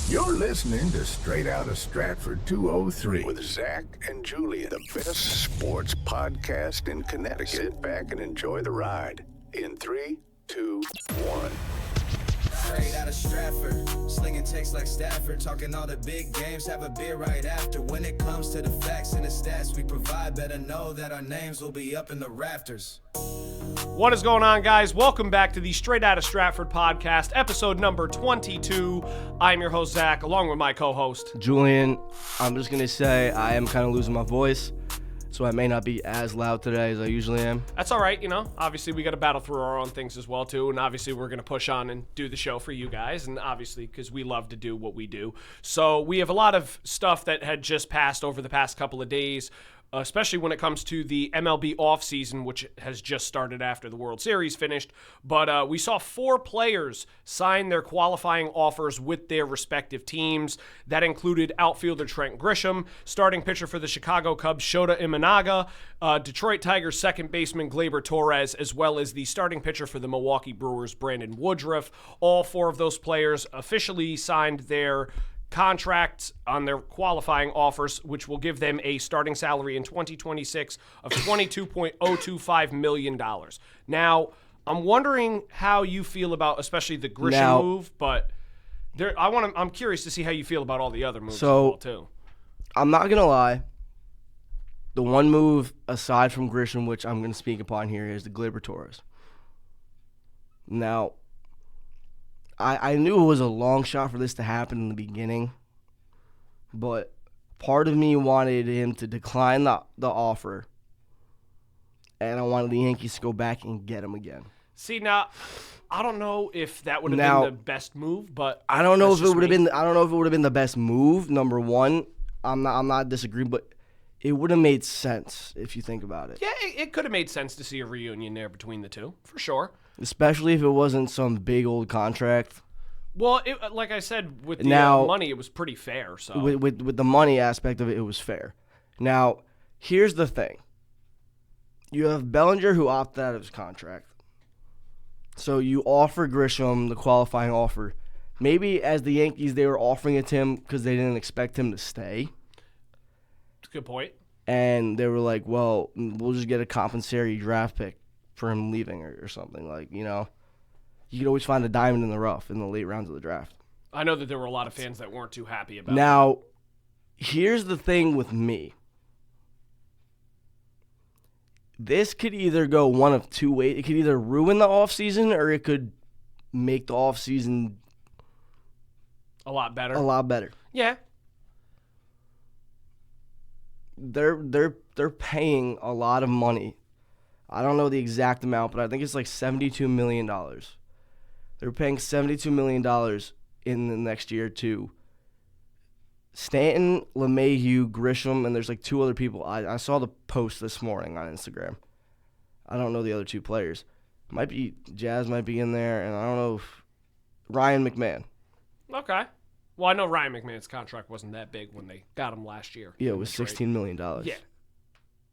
You're listening to Straight Outta Stratford 203 with Zach and Julian, the best sports podcast in Connecticut. Sit back and enjoy the ride in 3, 2, 1. Straight out of Stratford, slinging texts like Stafford, talking all the big games, have a beer right after. When it comes to the facts and the stats we provide, better know that our names will be up in the rafters. What is going on, guys? Welcome back to the Straight Outta Stratford podcast, episode number 22. I'm your host, Zach, along with my co-host, Julian. I'm just going to say I am kind of losing my voice, so I may not be as loud today as I usually am. That's all right, obviously we got to battle through our own things as well, too, and obviously we're going to push on and do the show for you guys, and obviously because we love to do what we do. So we have a lot of stuff that had just passed over the past couple of days, especially when it comes to the MLB offseason, which has just started after the World Series finished. But we saw 4 players sign their qualifying offers with their respective teams. That included outfielder Trent Grisham, starting pitcher for the Chicago Cubs, Shota Imanaga, Detroit Tigers second baseman Gleyber Torres, as well as the starting pitcher for the Milwaukee Brewers, Brandon Woodruff. All 4 of those players officially signed their contracts on their qualifying offers, which will give them a starting salary in 2026 of $22.025 million. Now, I'm wondering how you feel about especially the Grisham move, but I'm curious to see how you feel about all the other moves as well, too. I'm not going to lie. The one move aside from Grisham, which I'm going to speak upon here, is the Gleyber Torres. Now, I knew it was a long shot for this to happen in the beginning, but part of me wanted him to decline the offer, and I wanted the Yankees to go back and get him again. See, now, I don't know if that would have been the best move, but I don't know if it would have been. I don't know if it would have been the best move. Number one, I'm not disagreeing, but it would have made sense if you think about it. Yeah, it could have made sense to see a reunion there between the two, for sure. Especially if it wasn't some big old contract. Well, like I said, with the money, it was pretty fair. So with the money aspect of it, it was fair. Now, here's the thing. You have Bellinger who opted out of his contract. So you offer Grisham the qualifying offer. Maybe as the Yankees, they were offering it to him because they didn't expect him to stay. That's a good point. And they were like, well, we'll just get a compensatory draft pick for him leaving or something. Like, you could always find a diamond in the rough in the late rounds of the draft. I know that there were a lot of fans that weren't too happy about it. Now, here's the thing with me. This could either go one of two ways. It could either ruin the offseason or it could make the offseason a lot better. Yeah. They're paying a lot of money. I don't know the exact amount, but I think it's like $72 million. They're paying $72 million in the next year to Stanton, LeMahieu, Grisham, and there's like 2 other people. I saw the post this morning on Instagram. I don't know the other 2 players. Jazz might be in there, and I don't know if Ryan McMahon. Okay. Well, I know Ryan McMahon's contract wasn't that big when they got him last year. Yeah, it was $16 million. Yeah.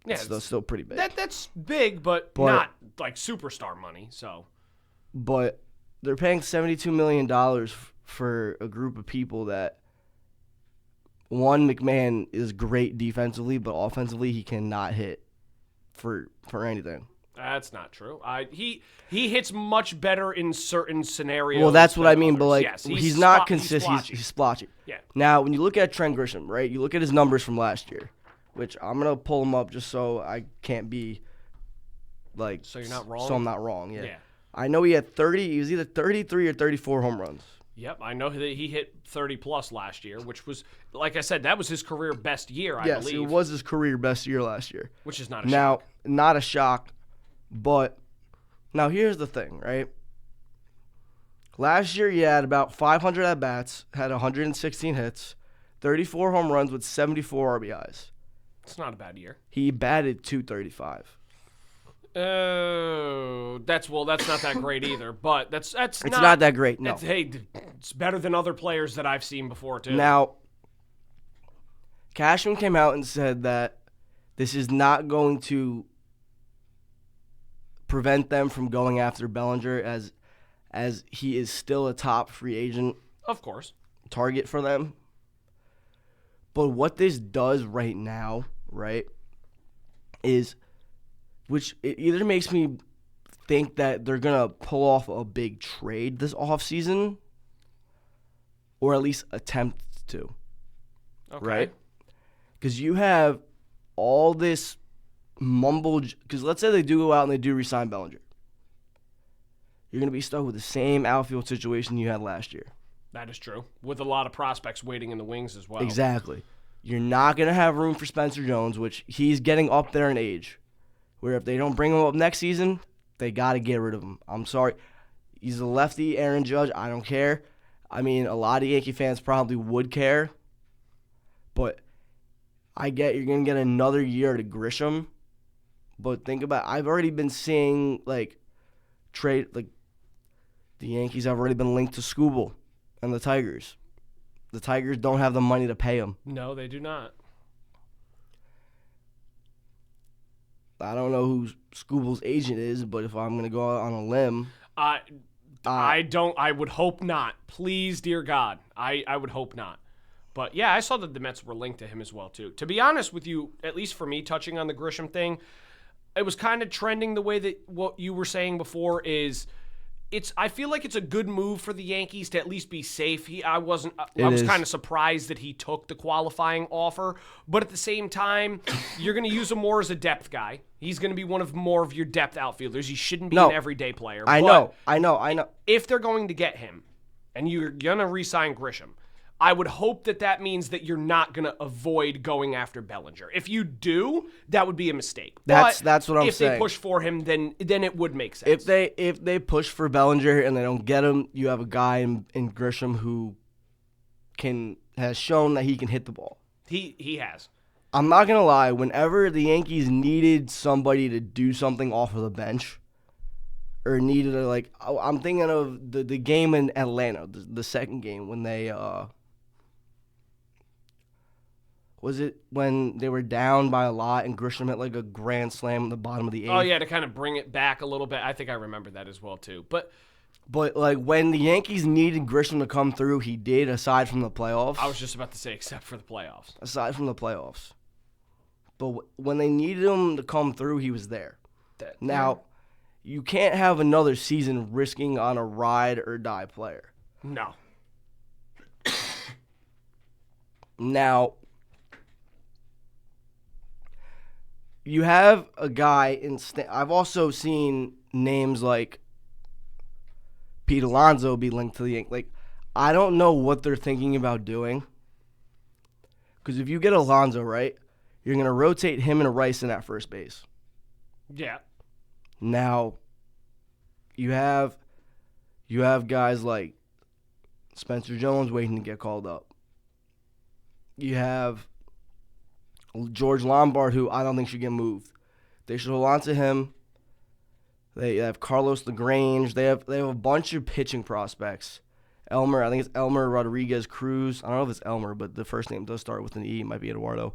Yeah, it's still pretty big. That's big, but not like superstar money. So, but they're paying $72 million for a group of people that, one, McMahon is great defensively, but offensively he cannot hit for anything. That's not true. He hits much better in certain scenarios. Well, that's what I mean, others. but yes, he's not consistent. He's splotchy. Yeah. Now, when you look at Trent Grisham, right? You look at his numbers from last year, which I'm gonna pull them up just so I can't be like. So you're not wrong. So I'm not wrong. Yeah. Yeah. I know he had 30. He was either 33 or 34 home runs. Yep, I know that he hit 30-plus last year, which was, like I said, that was his career best year, I believe. Yes, it was his career best year last year. Which is not a shock. Now, not a shock, but now here's the thing, right? Last year he had about 500 at-bats, had 116 hits, 34 home runs with 74 RBIs. It's not a bad year. He batted .235. Oh, that's not that great either. But it's not that great. No, it's better than other players that I've seen before too. Now, Cashman came out and said that this is not going to prevent them from going after Bellinger as he is still a top free agent. Of course. target for them. But what this does right now, right, is, which it either makes me think that they're going to pull off a big trade this offseason, or at least attempt to. Okay. Right? Because you have all this mumbled, because let's say they do go out and they do re-sign Bellinger. You're going to be stuck with the same outfield situation you had last year. That is true. With a lot of prospects waiting in the wings as well. Exactly. You're not going to have room for Spencer Jones, which he's getting up there in age, where if they don't bring him up next season, they got to get rid of him. I'm sorry. He's a lefty, Aaron Judge. I don't care. I mean, a lot of Yankee fans probably would care, but I get you're going to get another year to Grisham. But think about, I've already been seeing, trade, the Yankees have already been linked to Skubal and the Tigers. The Tigers don't have the money to pay him. No, they do not. I don't know who Skubal's agent is, but if I'm going to go out on a limb, I would hope not. Please, dear God, I would hope not. But yeah, I saw that the Mets were linked to him as well too. To be honest with you, at least for me, touching on the Grisham thing, it was kind of trending the way that what you were saying before is. I feel like it's a good move for the Yankees to at least be safe. I was kind of surprised that he took the qualifying offer, but at the same time, you're going to use him more as a depth guy. He's going to be one of more of your depth outfielders. He shouldn't be an everyday player. I know. If they're going to get him, and you're going to re-sign Grisham, I would hope that means that you're not going to avoid going after Bellinger. If you do, that would be a mistake. That's what I'm saying. If they push for him, then it would make sense. If they push for Bellinger and they don't get him, you have a guy in Grisham who has shown that he can hit the ball. He has. I'm not going to lie. Whenever the Yankees needed somebody to do something off of the bench, or needed I'm thinking of the game in Atlanta, the second game when they was it when they were down by a lot and Grisham hit a grand slam in the bottom of the eighth? Oh, yeah, to kind of bring it back a little bit. I think I remember that as well, too. But when the Yankees needed Grisham to come through, he did, aside from the playoffs. I was just about to say, except for the playoffs. Aside from the playoffs. But when they needed him to come through, he was there. Now, you can't have another season risking on a ride-or-die player. No. Now, you have a guy in. I've also seen names like Pete Alonso be linked to the Yankees. I don't know what they're thinking about doing. Because if you get Alonso, right, you're going to rotate him and Rice in at first base. Yeah. Now, you have guys like Spencer Jones waiting to get called up. You have George Lombard, who I don't think should get moved. They should hold on to him. They have Carlos LaGrange. They have a bunch of pitching prospects. Elmer, I think it's Elmer Rodriguez Cruz. I don't know if it's Elmer, but the first name does start with an E. It might be Eduardo.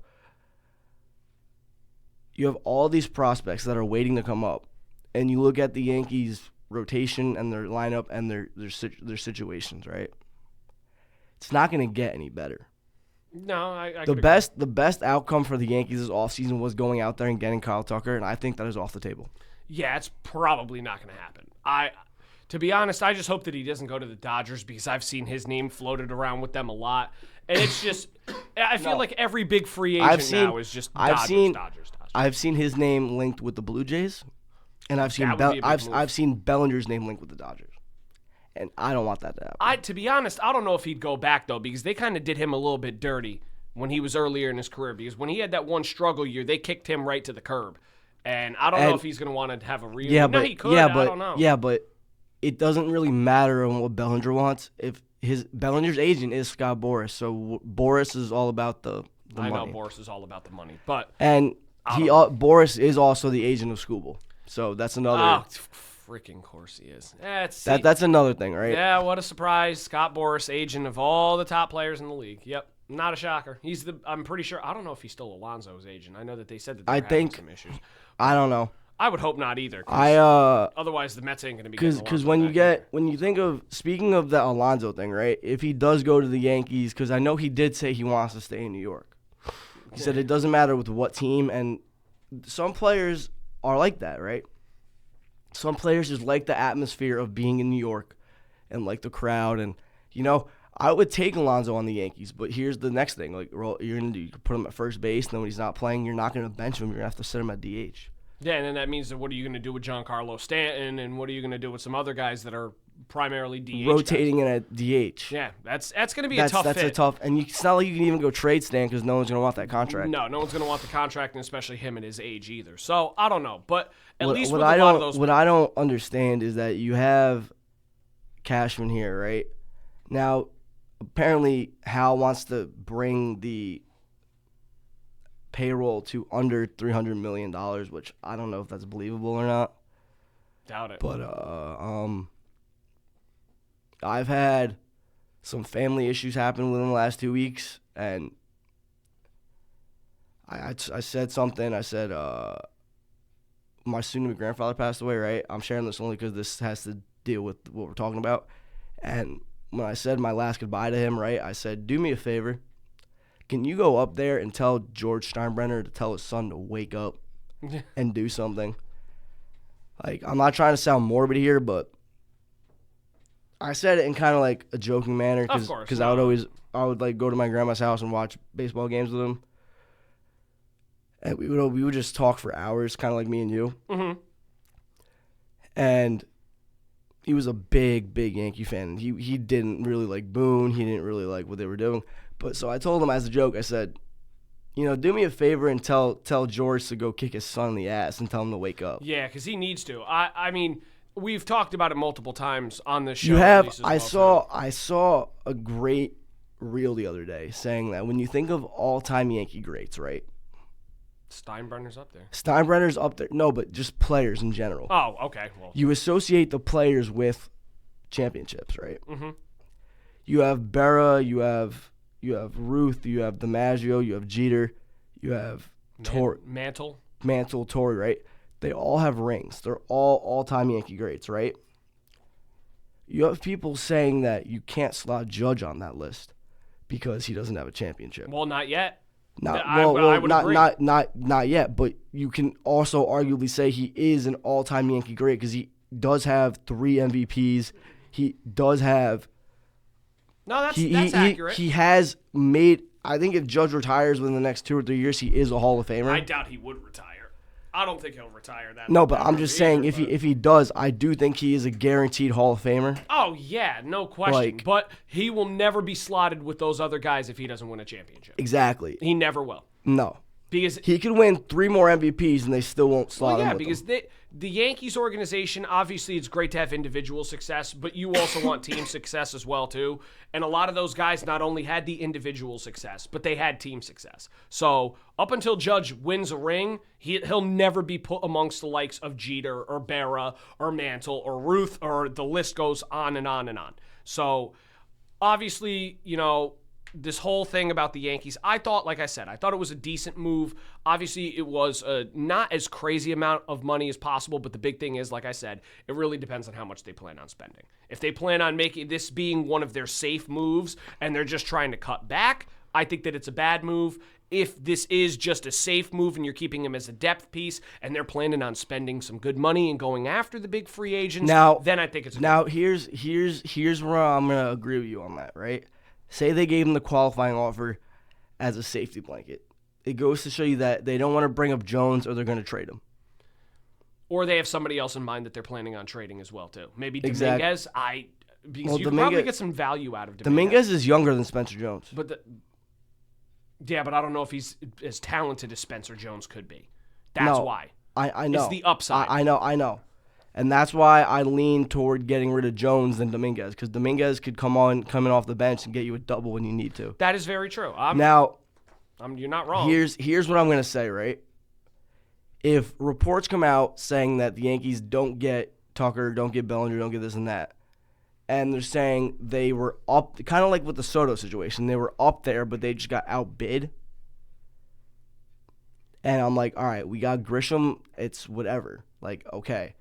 You have all these prospects that are waiting to come up, and you look at the Yankees' rotation and their lineup and their situations, right? It's not going to get any better. No, I the best outcome for the Yankees this offseason was going out there and getting Kyle Tucker, and I think that is off the table. Yeah, it's probably not going to happen. To be honest, I just hope that he doesn't go to the Dodgers because I've seen his name floated around with them a lot, and it's just I feel like every big free agent now is just Dodgers. I've seen his name linked with the Blue Jays, and I've seen Bellinger's name linked with the Dodgers. And I don't want that to happen. To be honest, I don't know if he'd go back, though, because they kind of did him a little bit dirty when he was earlier in his career. Because when he had that one struggle year, they kicked him right to the curb. And I don't know if he's going to want to have a real... Yeah, no, but, he could. I don't know. Yeah, but it doesn't really matter on what Bellinger wants. If Bellinger's agent is Scott Boras, so Boras is all about the money. I know Boras is all about the money, but... And Boras is also the agent of Skubal. So that's another... Oh, freaking course he is. That's another thing, right? Yeah, what a surprise. Scott Boras, agent of all the top players in the league. Yep, not a shocker. I'm pretty sure. I don't know if he's still Alonso's agent. I know that they said that they're having some issues. I don't know. I would hope not either. Otherwise the Mets ain't going to be because when you think of, speaking of the Alonso thing, right? If he does go to the Yankees, because I know he did say he wants to stay in New York. He said it doesn't matter with what team, and some players are like that, right? Some players just like the atmosphere of being in New York and like the crowd, and I would take Alonso on the Yankees, but here's the next thing: like, you put him at first base, and then when he's not playing, you're not going to bench him. You're going to have to sit him at DH. Yeah, and then that means that what are you going to do with Giancarlo Stanton, and what are you going to do with some other guys that are primarily DH rotating guys? in at DH? Yeah, that's going to be a tough fit. That's a tough, and it's not like you can even go trade Stan because no one's going to want that contract. No one's going to want the contract, and especially him at his age either. So I don't know, but at least what with a lot of those. What I don't understand is that you have Cashman here, right? Now, apparently, Hal wants to bring the payroll to under $300 million, which I don't know if that's believable or not. Doubt it. But I've had some family issues happen within the last 2 weeks, and I said something. I said my soon-to-be grandfather passed away, right? I'm sharing this only because this has to deal with what we're talking about. And when I said my last goodbye to him, right, I said, do me a favor. Can you go up there and tell George Steinbrenner to tell his son to wake up and do something? Like, I'm not trying to sound morbid here, but I said it in kind of like a joking manner because I would like go to my grandma's house and watch baseball games with him, and we would just talk for hours, kind of like me and you. Mm-hmm. And he was a big Yankee fan. He didn't really like Boone. He didn't really like what they were doing. But so I told him as a joke, I said, do me a favor and tell George to go kick his son in the ass and tell him to wake up. Yeah, because he needs to. I mean, we've talked about it multiple times on this show. You have. I saw a great reel the other day saying that when you think of all-time Yankee greats, right? Steinbrenner's up there. Steinbrenner's up there. No, but just players in general. Oh, okay. Well, you associate the players with championships, right? Mm-hmm. You have Berra, you have Ruth, you have DiMaggio, you have Jeter, you have Mantle, Torre, right? They all have rings. They're all-time Yankee greats, right? You have people saying that you can't slot Judge on that list because he doesn't have a championship. Well, not yet. I would agree. Not yet, but you can also arguably say he is an all-time Yankee great because he does have 3 MVPs. He does have. No, that's accurate. He has made. I think if Judge retires within the next 2 or 3 years, he is a Hall of Famer. I doubt he would retire. I don't think he'll retire that. No, but I'm just saying if he does, I do think he is a guaranteed Hall of Famer. Oh yeah, no question. But he will never be slotted with those other guys if he doesn't win a championship. Exactly. He never will. No. Because he could win 3 more MVPs and they still won't slot him with because the Yankees organization, obviously it's great to have individual success, but you also want team success as well too. And a lot of those guys not only had the individual success, but they had team success. So up until Judge wins a ring, he'll never be put amongst the likes of Jeter or Berra or Mantle or Ruth, or the list goes on and on and on. So obviously, this whole thing about the Yankees, I thought it was a decent move. Obviously, it was not as crazy amount of money as possible, but the big thing is, like I said, it really depends on how much they plan on spending. If they plan on making this being one of their safe moves and they're just trying to cut back, I think that it's a bad move. If this is just a safe move and you're keeping him as a depth piece and they're planning on spending some good money and going after the big free agents, then I think it's a good move. Here's where I'm going to agree with you on that, right? Say they gave him the qualifying offer as a safety blanket. It goes to show you that they don't want to bring up Jones or they're going to trade him. Or they have somebody else in mind that they're planning on trading as well, too. Maybe Dominguez. Because you can probably get some value out of Dominguez. Dominguez is younger than Spencer Jones. But I don't know if he's as talented as Spencer Jones could be. That's why. I know. It's the upside. I know. And that's why I lean toward getting rid of Jones than Dominguez, because Dominguez could come in off the bench and get you a double when you need to. That is very true. You're not wrong. Here's what I'm going to say, right? If reports come out saying that the Yankees don't get Tucker, don't get Bellinger, don't get this and that, and they're saying they were up, kind of like with the Soto situation, they were up there, but they just got outbid, And I'm like, all right, we got Grisham. It's whatever. Like, okay.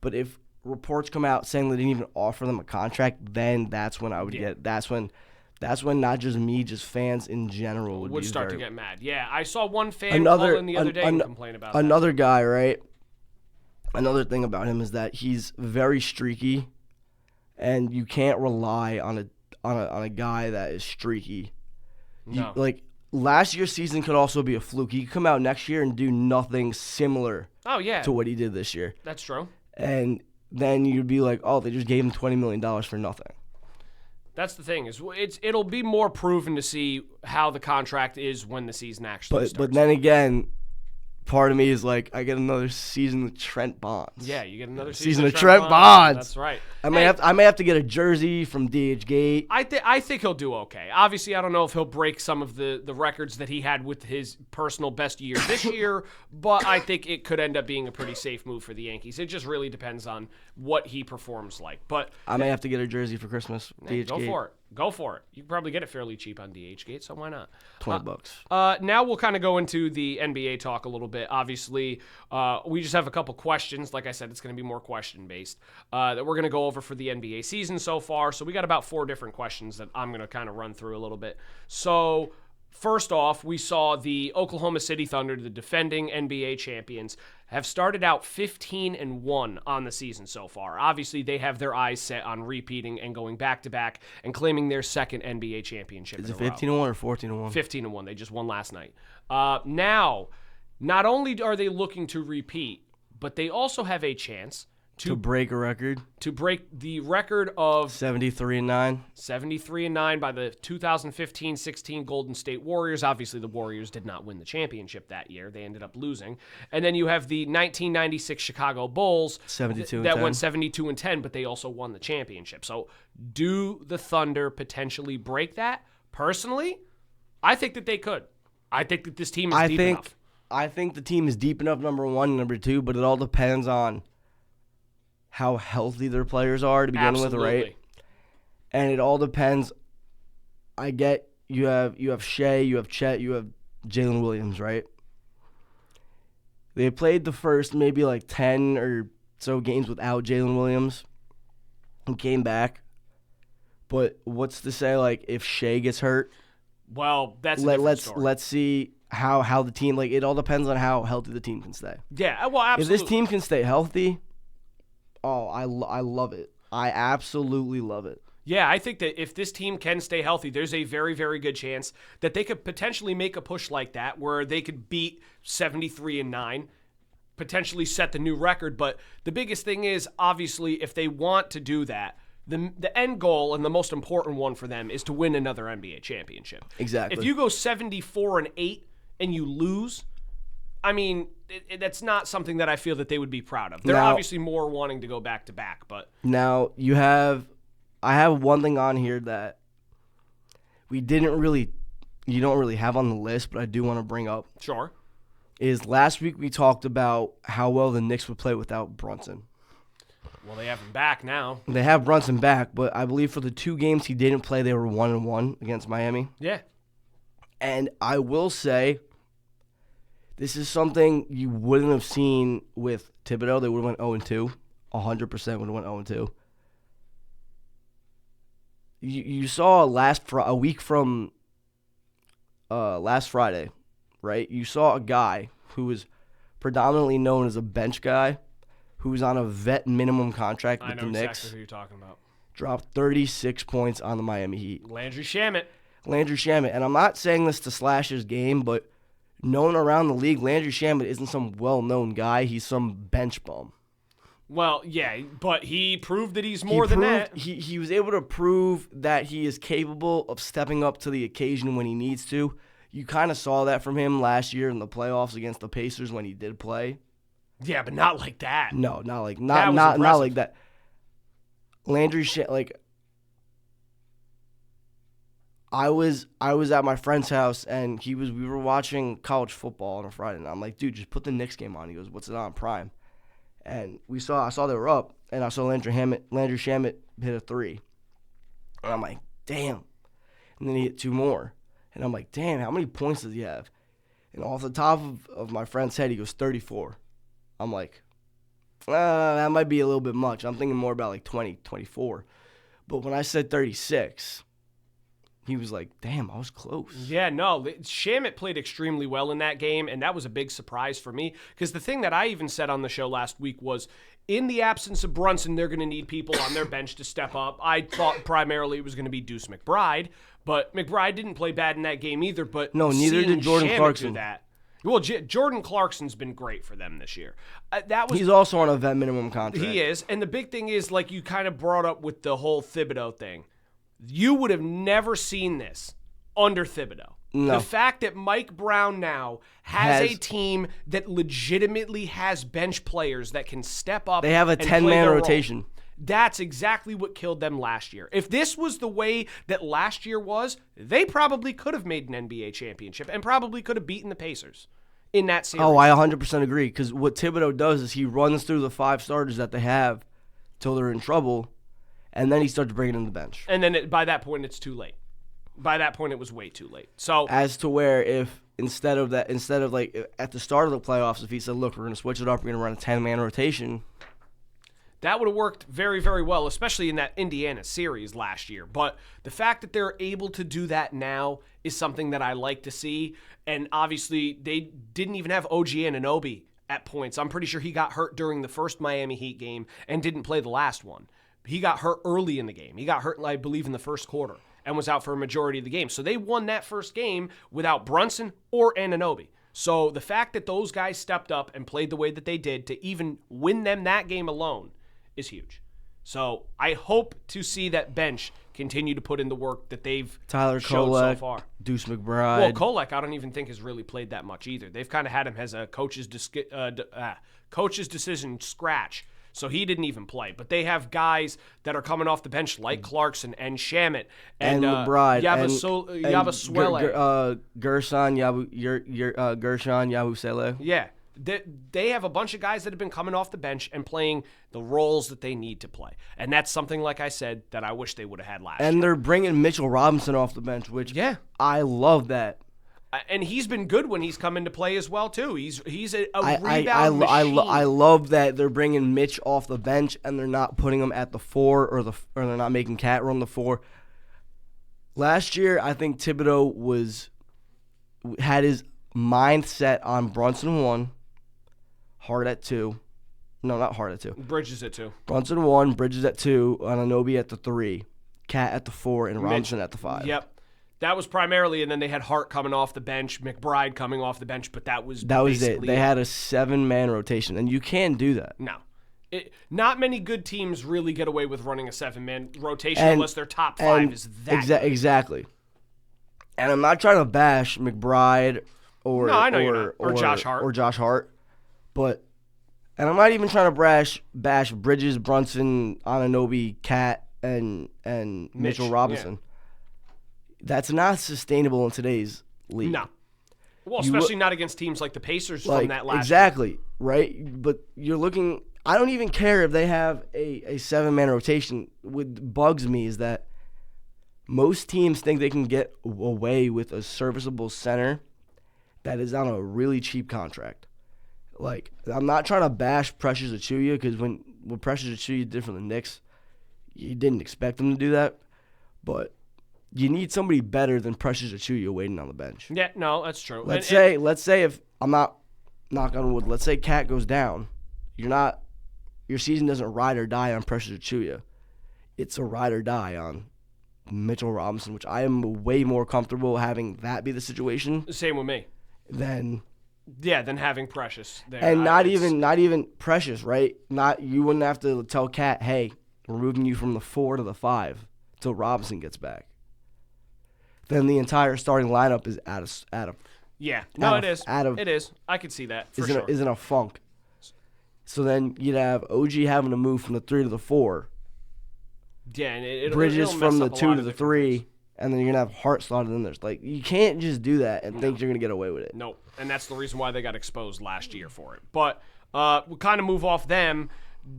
But if reports come out saying they didn't even offer them a contract, then that's when I would get. That's when not just me, just fans in general would start to get mad. Yeah, I saw one fan call in the other day and complain about another guy, right? Another thing about him is that he's very streaky, and you can't rely on a guy that is streaky. No. Last year's season could also be a fluke. He could come out next year and do nothing similar to what he did this year. That's true. And then you'd be like, oh, they just gave him $20 million for nothing. That's the thing. It'll be more proven to see how the contract is when the season actually starts. But then again, part of me is like, I get another season with Trent Bonds. Yeah, you get another season of Trent Bonds. That's right. I may have to get a jersey from DH Gate. I think he'll do okay. Obviously, I don't know if he'll break some of the records that he had with his personal best year this year, but I think it could end up being a pretty safe move for the Yankees. It just really depends on what he performs like. But I may have to get a jersey for Christmas. DH go Gate. for it. Go for it. You can probably get it fairly cheap on DH Gate, so why not? $20. Now we'll kind of go into the NBA talk a little bit. Obviously, we just have a couple questions. Like I said, it's going to be more question-based that we're going to go over for the NBA season so far. So we got about 4 different questions that I'm going to kind of run through a little bit. So first off, we saw the Oklahoma City Thunder, the defending NBA champions, have started out 15-1 on the season so far. Obviously, they have their eyes set on repeating and going back-to-back and claiming their second NBA championship. Is it 15-1 or 14-1? 15-1. They just won last night. Now, not only are they looking to repeat, but they also have a chance to break a record. To break the record of 73-9. 73-9 by the 2015-16 Golden State Warriors. Obviously, the Warriors did not win the championship that year. They ended up losing. And then you have the 1996 Chicago Bulls 72 that went 72-10, but they also won the championship. So, do the Thunder potentially break that? Personally, I think that they could. I think that this team is deep enough. I think the team is deep enough, number one, number two, but it all depends on how healthy their players are to begin with, right? And it all depends. I get you have Shea, you have Chet, you have Jalen Williams, right? They played the first maybe like 10 or so games without Jalen Williams and came back. But what's to say, like, if Shea gets hurt? Well, that's a different story. Let's see how the team, like, it all depends on how healthy the team can stay. Yeah, well, absolutely. If this team can stay healthy, I love it. I absolutely love it. Yeah, I think that if this team can stay healthy, there's a very, very good chance that they could potentially make a push like that where they could beat 73-9, potentially set the new record. But the biggest thing is, obviously, if they want to do that, the end goal and the most important one for them is to win another NBA championship. Exactly. If you go 74-8 and you lose, I mean, that's not something that I feel that they would be proud of. They're obviously more wanting to go back to back, but now I have one thing on here that you don't really have on the list, but I do want to bring up. Sure. Is last week we talked about how well the Knicks would play without Brunson. Well, they have him back now. They have Brunson back, but I believe for the 2 games he didn't play, they were 1-1 against Miami. Yeah. And I will say, this is something you wouldn't have seen with Thibodeau. They would have went 0-2. 100% would have went 0-2. You saw a week from last Friday, right? You saw a guy who was predominantly known as a bench guy who was on a vet minimum contract with the Knicks. I know exactly who you're talking about. Dropped 36 points on the Miami Heat. Landry Shamet. And I'm not saying this to slash his game, but known around the league, Landry Shamet isn't some well-known guy. He's some bench bum. Well, yeah, but he proved that he's more than that. He was able to prove that he is capable of stepping up to the occasion when he needs to. You kind of saw that from him last year in the playoffs against the Pacers when he did play. Yeah, but not like that. No, not like that. Landry Shamet, like, I was at my friend's house and we were watching college football on a Friday, and I'm like, dude, just put the Knicks game on. He goes, what's it on? Prime. And I saw they were up, and I saw Landry Shamet hit a 3. And I'm like, damn. And then he hit 2 more. And I'm like, damn, how many points does he have? And off the top of my friend's head, he goes 34. I'm like, that might be a little bit much. I'm thinking more about like 20, 24. But when I said 36, he was like, damn, I was close. Yeah, no, Shamit played extremely well in that game, and that was a big surprise for me. Because the thing that I even said on the show last week was, in the absence of Brunson, they're going to need people on their bench to step up. I thought primarily it was going to be Deuce McBride, but McBride didn't play bad in that game either. But no, neither did Jordan Shamit Clarkson. do that. Well, Jordan Clarkson's been great for them this year. He's also on a vet minimum contract. He is, and the big thing is, like you kind of brought up with the whole Thibodeau thing, you would have never seen this under Thibodeau. No. The fact that Mike Brown now has a team that legitimately has bench players that can step up. They have a 10-man rotation. That's exactly what killed them last year. If this was the way that last year was, they probably could have made an NBA championship and probably could have beaten the Pacers in that series. Oh, I 100% agree. Because what Thibodeau does is he runs through the 5 starters that they have till they're in trouble, and then he starts bringing in the bench. And then by that point, it's too late. By that point, it was way too late. So as to where if instead of like at the start of the playoffs, if he said, look, we're going to switch it up, we're going to run a 10-man rotation, that would have worked very, very well, especially in that Indiana series last year. But the fact that they're able to do that now is something that I like to see. And obviously, they didn't even have OG Anunoby at points. I'm pretty sure he got hurt during the first Miami Heat game and didn't play the last one. He got hurt early in the game. He got hurt, I believe, in the first quarter and was out for a majority of the game. So they won that first game without Brunson or Anunoby. So the fact that those guys stepped up and played the way that they did to even win them that game alone is huge. So I hope to see that bench continue to put in the work that they've Tyler showed Kolek, so far. Deuce McBride. Well, Kolek, I don't even think has really played that much either. They've kind of had him as a coach's decision scratch, so he didn't even play. But they have guys that are coming off the bench like Clarkson and Shamit and McBride Yabusele. Gershon Yabusele. Yeah. They have a bunch of guys that have been coming off the bench and playing the roles that they need to play. And that's something, like I said, that I wish they would have had last year. And they're bringing Mitchell Robinson off the bench, which I love that. And he's been good when he's come into play as well, too. He's a rebound machine. I love that they're bringing Mitch off the bench and they're not putting him at the 4 or they're not making Cat run the 4. Last year, I think Thibodeau had his mindset on Brunson 1, Hart at 2. No, not Hart at 2. Bridges at 2. Brunson 1, Bridges at 2, Anunoby at the 3, Cat at the 4, and Robinson at the 5. Yep. That was primarily, and then they had Hart coming off the bench, McBride coming off the bench, but that was it. basically They had a 7-man rotation, and you can't do that. No. Not many good teams really get away with running a 7-man rotation unless their top 5 is that good. Exactly. And I'm not trying to bash McBride or Josh Hart. Or Josh Hart. But and I'm not even trying to bash Bridges, Brunson, Anunoby, Cat, and Mitchell Robinson. Yeah. That's not sustainable in today's league. No. Well, especially not against teams like the Pacers from that last year. Right? But you're looking – I don't even care if they have a 7-man rotation. What bugs me is that most teams think they can get away with a serviceable center that is on a really cheap contract. Like, I'm not trying to bash Precious Achiuwa because when Precious Achiuwa did for the Knicks, you didn't expect them to do that. But you need somebody better than Precious Achiuwa waiting on the bench. Yeah, no, that's true. Let's say if I'm not knock on wood, let's say Cat goes down, your season doesn't ride or die on Precious Achiuwa. It's a ride or die on Mitchell Robinson, which I am way more comfortable having that be the situation. Same with me. Than having Precious there. And not even Precious, right? You wouldn't have to tell Cat, hey, we're moving you from the 4 to the 5 until Robinson gets back. Then the entire starting lineup is out of yeah. No, it is. It is. I could see that for sure. Is in a funk. So then you'd have OG having to move from the 3 to the 4. Yeah, and Bridges it'll from the mess up 2 to the 3, and then you're gonna have Hart slotted in there. Like, you can't just do that and think you're gonna get away with it. No, and that's the reason why they got exposed last year for it. But we'll kind of move off them.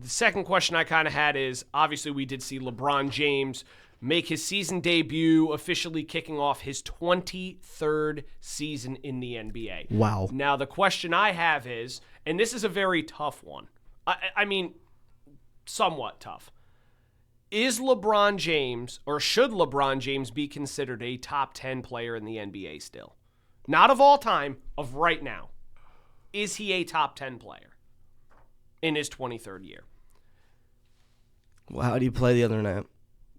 The second question I kind of had is, obviously we did see LeBron James make his season debut, officially kicking off his 23rd season in the NBA. Wow. Now, the question I have is, and this is a very tough one. I mean, somewhat tough. Is LeBron James, or should LeBron James be considered a top 10 player in the NBA still? Not of all time, of right now. Is he a top 10 player in his 23rd year? Well, how do you play the other night?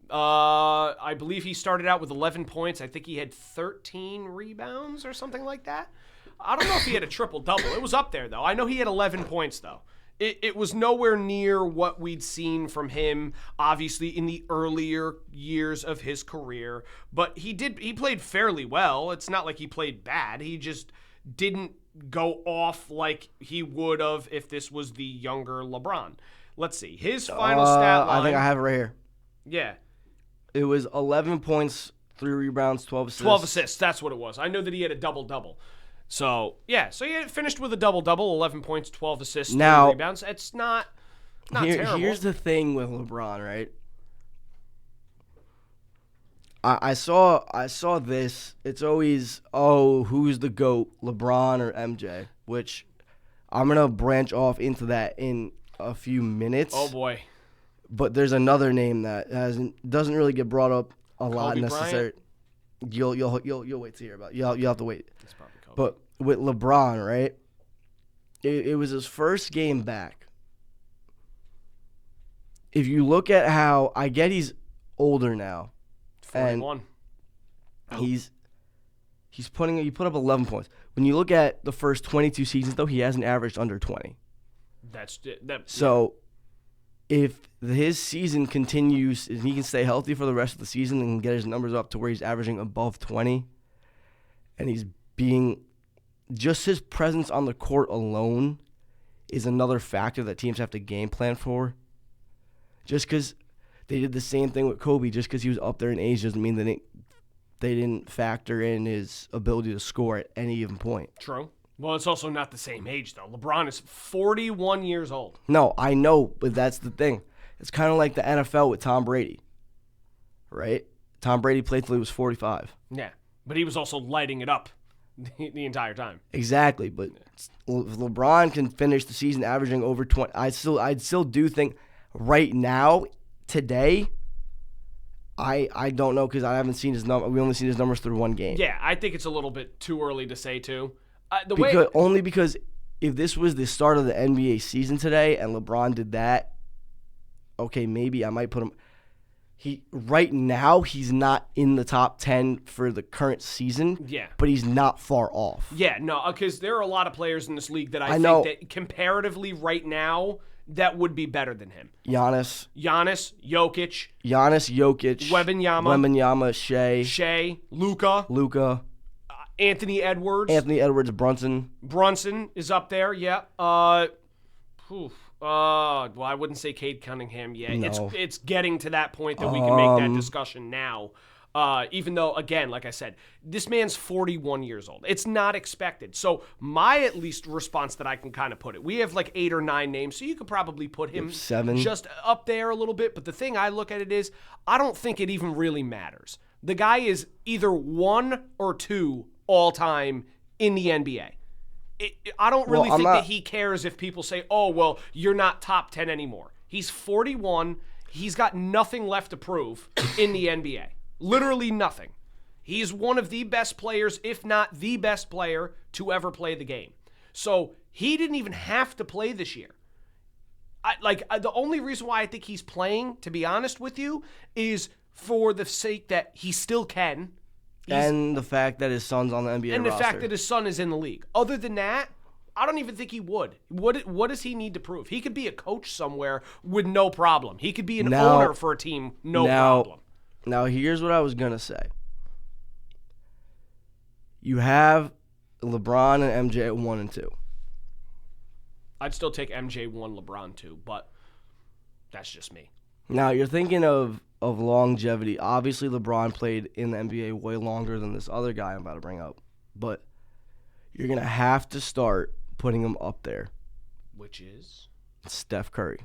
I believe he started out with 11 points. I think he had 13 rebounds or something like that. I don't know if he had a triple-double. It was up there, though. I know he had 11 points, though. It was nowhere near what we'd seen from him, obviously, in the earlier years of his career. But he played fairly well. It's not like he played bad. He just didn't go off like he would have if this was the younger LeBron. Let's see. His final stat line. I think I have it right here. Yeah. It was 11 points, 3 rebounds, 12 assists. 12 assists. That's what it was. I know that he had a double-double. So, yeah. So, he finished with a double-double, 11 points, 12 assists, 3 rebounds. It's not terrible. Here's the thing with LeBron, right? I saw this. It's always, who's the GOAT, LeBron or MJ? Which I'm going to branch off into that in a few minutes. Oh, boy. But there's another name that doesn't really get brought up a lot Kobe necessarily. You'll wait to hear about it. You'll have to wait. It's probably Kobe. But with LeBron, right? It was his first game back. If you look at how I get he's older now. 41. And he put up 11 points. When you look at the first 22 seasons though, he hasn't averaged under 20. So if his season continues and he can stay healthy for the rest of the season and get his numbers up to where he's averaging above 20 and he's being just his presence on the court alone is another factor that teams have to game plan for. Just because they did the same thing with Kobe, just because he was up there in age doesn't mean that they didn't factor in his ability to score at any given point. True. Well, it's also not the same age, though. LeBron is 41 years old. No, I know, but that's the thing. It's kind of like the NFL with Tom Brady, right? Tom Brady played till he was 45. Yeah, but he was also lighting it up the entire time. Exactly, but if LeBron can finish the season averaging over 20, I'd still do think right now, today, I don't know because I haven't seen his number. We only seen his numbers through one game. Yeah, I think it's a little bit too early to say too. Only because if this was the start of the NBA season today and LeBron did that, okay, maybe I might put him. Right now he's not in the top 10 for the current season. Yeah, but he's not far off. Yeah, no, because there are a lot of players in this league that I think that comparatively right now that would be better than him. Giannis, Jokic, Wembanyama, Shea, Luka, Anthony Edwards, Brunson is up there. Yeah. Well, I wouldn't say Cade Cunningham yet. No. It's getting to that point that we can make that discussion now. Even though, again, like I said, this man's 41 years old. It's not expected. So my at least response that I can kind of put it, we have like 8 or 9 names, so you could probably put him 7 just up there a little bit. But the thing I look at it is, I don't think it even really matters. The guy is either 1 or 2 all time in the NBA. I don't really think that he cares if people say, oh, well, you're not top 10 anymore. He's 41. He's got nothing left to prove in the NBA. Literally nothing. He's one of the best players, if not the best player, to ever play the game. So he didn't even have to play this year. The only reason why I think he's playing, to be honest with you, is for the sake that he still can. And the fact that his son's on the NBA roster. And the fact that his son is in the league. Other than that, I don't even think he would. What does he need to prove? He could be a coach somewhere with no problem. He could be an owner for a team, no problem. Now, here's what I was going to say. You have LeBron and MJ at 1 and 2. I'd still take MJ 1, LeBron 2, but that's just me. Now, you're thinking of longevity. Obviously, LeBron played in the NBA way longer than this other guy I'm about to bring up. But you're going to have to start putting him up there. Which is? Steph Curry.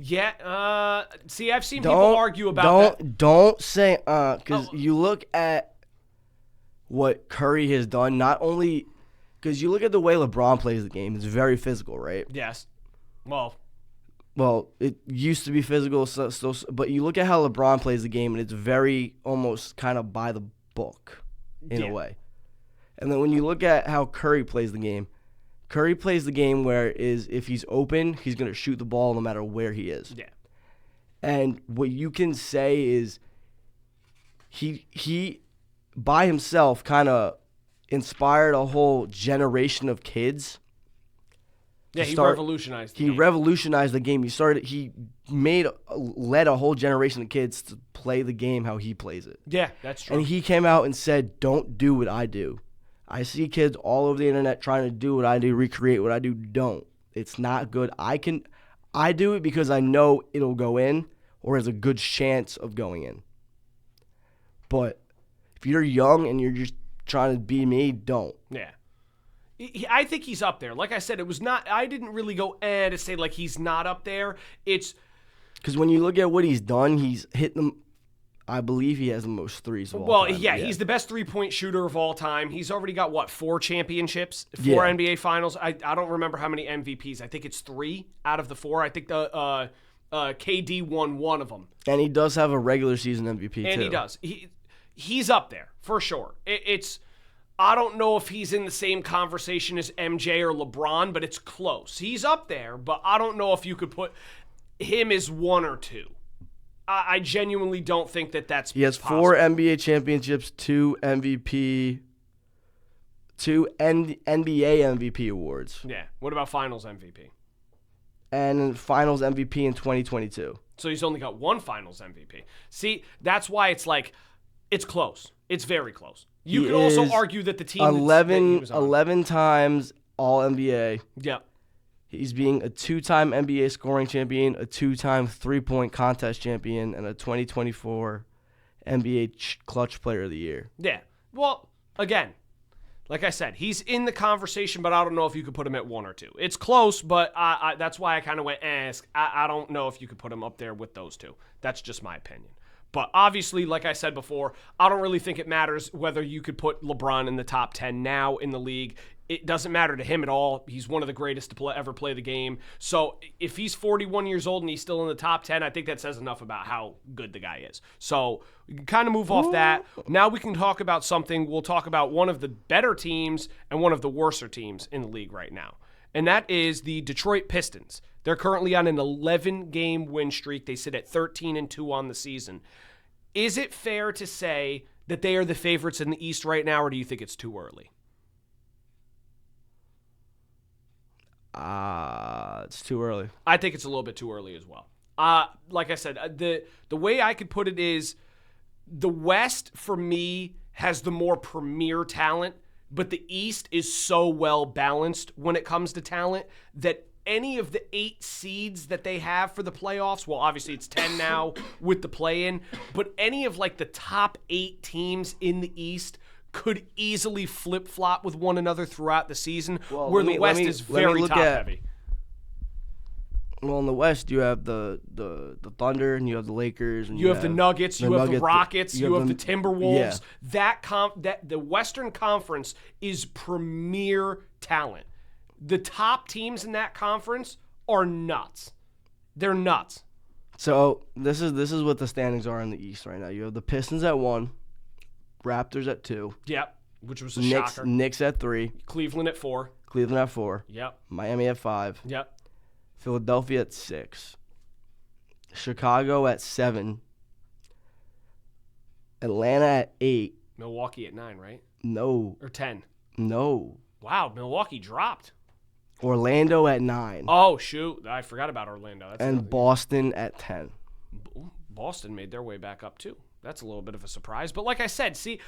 Yeah. See, I've seen people argue about that. Don't say because you look at what Curry has done. Not only because you look at the way LeBron plays the game, it's very physical, right? Yes. Well, it used to be physical, but you look at how LeBron plays the game, and it's very almost kind of by the book in a way. And then when you look at how Curry plays the game where if he's open, he's going to shoot the ball no matter where he is. Yeah. And what you can say is he by himself kind of inspired a whole generation of kids. Yeah, he revolutionized the game. Revolutionized the game. He led a whole generation of kids to play the game how he plays it. Yeah, that's true. And he came out and said, "Don't do what I do." I see kids all over the internet trying to do what I do, recreate what I do. Don't. It's not good. I do it because I know it'll go in or has a good chance of going in. But if you're young and you're just trying to be me, don't. Yeah. I think he's up there. Like I said, I didn't really go to say like he's not up there. It's because when you look at what he's done, he's hit them. I believe he has the most threes of all time. Yeah, he's the best three-point shooter of all time. He's already got, 4 championships, 4 NBA Finals. I don't remember how many MVPs. I think it's 3 out of the 4. I think the KD won 1 of them. And he does have a regular season MVP, too. And he does. He's up there, for sure. I don't know if he's in the same conversation as MJ or LeBron, but it's close. He's up there, but I don't know if you could put him as 1 or 2. I genuinely don't think that's He has possible. 4 NBA championships, 2 MVP, 2 NBA MVP awards. Yeah. What about Finals MVP? And Finals MVP in 2022. So he's only got 1 Finals MVP. See, that's why it's close. It's very close. You could also argue that the team 11 times All-NBA. Yep. He's being a 2-time NBA scoring champion, a 2-time three-point contest champion, and a 2024 NBA Clutch Player of the Year. Yeah. Well, again, like I said, he's in the conversation, but I don't know if you could put him at 1 or 2. It's close, but that's why I kind of went, I don't know if you could put him up there with those 2. That's just my opinion. But obviously, like I said before, I don't really think it matters whether you could put LeBron in the top 10 now in the league. It doesn't matter to him at all. He's one of the greatest to ever play the game. So if he's 41 years old and he's still in the top 10, I think that says enough about how good the guy is. So we can kind of move off that. Now we can talk about something. We'll talk about one of the better teams and one of the worser teams in the league right now. And that is the Detroit Pistons. They're currently on an 11-game win streak. They sit at 13-2 on the season. Is it fair to say that they are the favorites in the East right now, or do you think it's too early? It's too early. I think it's a little bit too early as well. Like I said, the way I could put it is the West, for me, has the more premier talent, but the East is so well balanced when it comes to talent that any of the 8 seeds that they have for the playoffs, well, obviously it's 10 now with the play-in, but any of the top 8 teams in the East could easily flip-flop with one another throughout the season, where the West is very top-heavy. Well, in the West, you have the Thunder, and you have the Lakers, and you have the Nuggets, you have the Rockets, you have the Timberwolves. Yeah. The Western Conference is premier talent. The top teams in that conference are nuts. They're nuts. So this is what the standings are in the East right now. You have the Pistons at 1, Raptors at 2. Yep, which was a shocker. Knicks at 3. Cleveland at 4. Yep. Miami at 5. Yep. Philadelphia at 6. Chicago at 7. Atlanta at 8. Milwaukee at 9, right? No. Or 10. No. Wow, Milwaukee dropped. Orlando at 9. Oh, shoot. I forgot about Orlando. And Boston at 10. Boston made their way back up, too. That's a little bit of a surprise. But like I said, see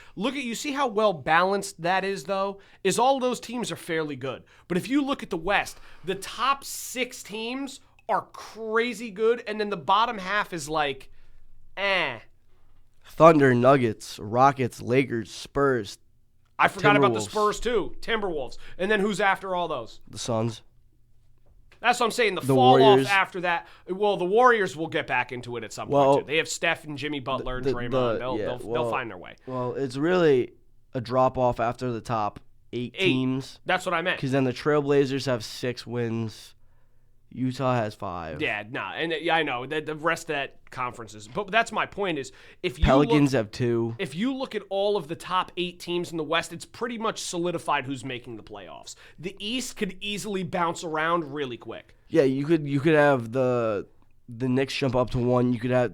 how well balanced that is, though? Is all those teams are fairly good. But if you look at the West, the top 6 teams are crazy good, and then the bottom half is Thunder, Nuggets, Rockets, Lakers, Spurs. I forgot about the Spurs, too. Timberwolves. And then who's after all those? The Suns. That's what I'm saying. The The fall Warriors. off after that. Well, the Warriors will get back into it at some point, too. They have Steph and Jimmy Butler and Draymond. They'll find their way. Well, it's really a drop-off after the top eight teams. That's what I meant. Because then the Trailblazers have 6 wins. Utah has 5. Yeah, and I know the rest of that conference is. But that's my point is if you Pelicans have 2. If you look at all of the top 8 teams in the West, it's pretty much solidified who's making the playoffs. The East could easily bounce around really quick. Yeah, you could have the Knicks jump up to 1. You could have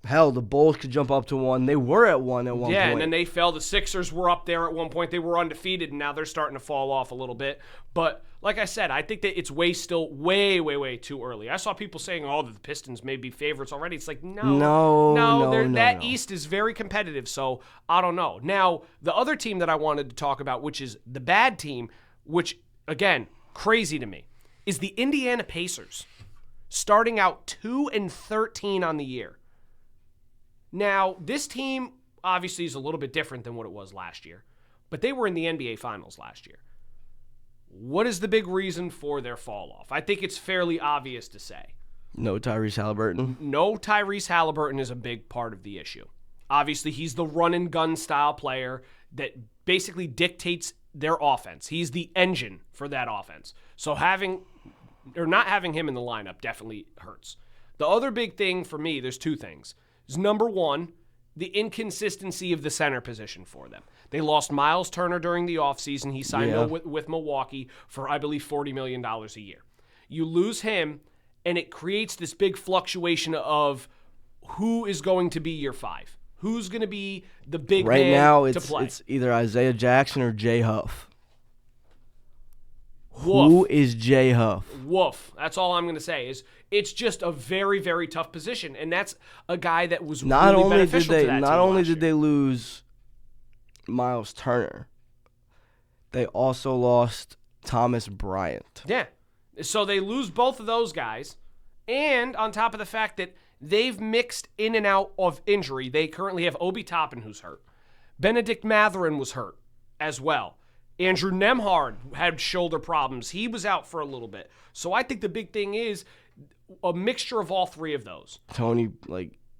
the Bulls could jump up to 1. They were at 1 at one point. Yeah, and then they fell. The Sixers were up there at one point. They were undefeated, and now they're starting to fall off a little bit. But like I said, I think that it's still way too early. I saw people saying, "Oh, the Pistons may be favorites already." It's like no. That East is very competitive. So I don't know. Now the other team that I wanted to talk about, which is the bad team, which again crazy to me, is the Indiana Pacers, starting out 2-13 on the year. Now, this team obviously is a little bit different than what it was last year, but they were in the NBA Finals last year. What is the big reason for their fall off? I think it's fairly obvious to say. No Tyrese Halliburton. No Tyrese Halliburton is a big part of the issue. Obviously, he's the run-and-gun style player that basically dictates their offense. He's the engine for that offense. So not having him in the lineup definitely hurts. The other big thing for me, there's 2 things. Is number 1, the inconsistency of the center position for them. They lost Miles Turner during the offseason. He signed with Milwaukee for, I believe, $40 million a year. You lose him, and it creates this big fluctuation of who is going to be your 5. Who's going to be the big right man now, to play? It's either Isaiah Jackson or Jay Huff. Woof. Who is Jay Huff? Woof. That's all I'm going to say is it's just a very, very tough position, and that's a guy that was really beneficial to that team. Not only did they lose Miles Turner, they also lost Thomas Bryant. Yeah. So they lose both of those guys, and on top of the fact that they've mixed in and out of injury, they currently have Obi Toppin, who's hurt. Benedict Mathurin was hurt as well. Andrew Nembhard had shoulder problems. He was out for a little bit. So I think the big thing is a mixture of all 3 of those. Tony,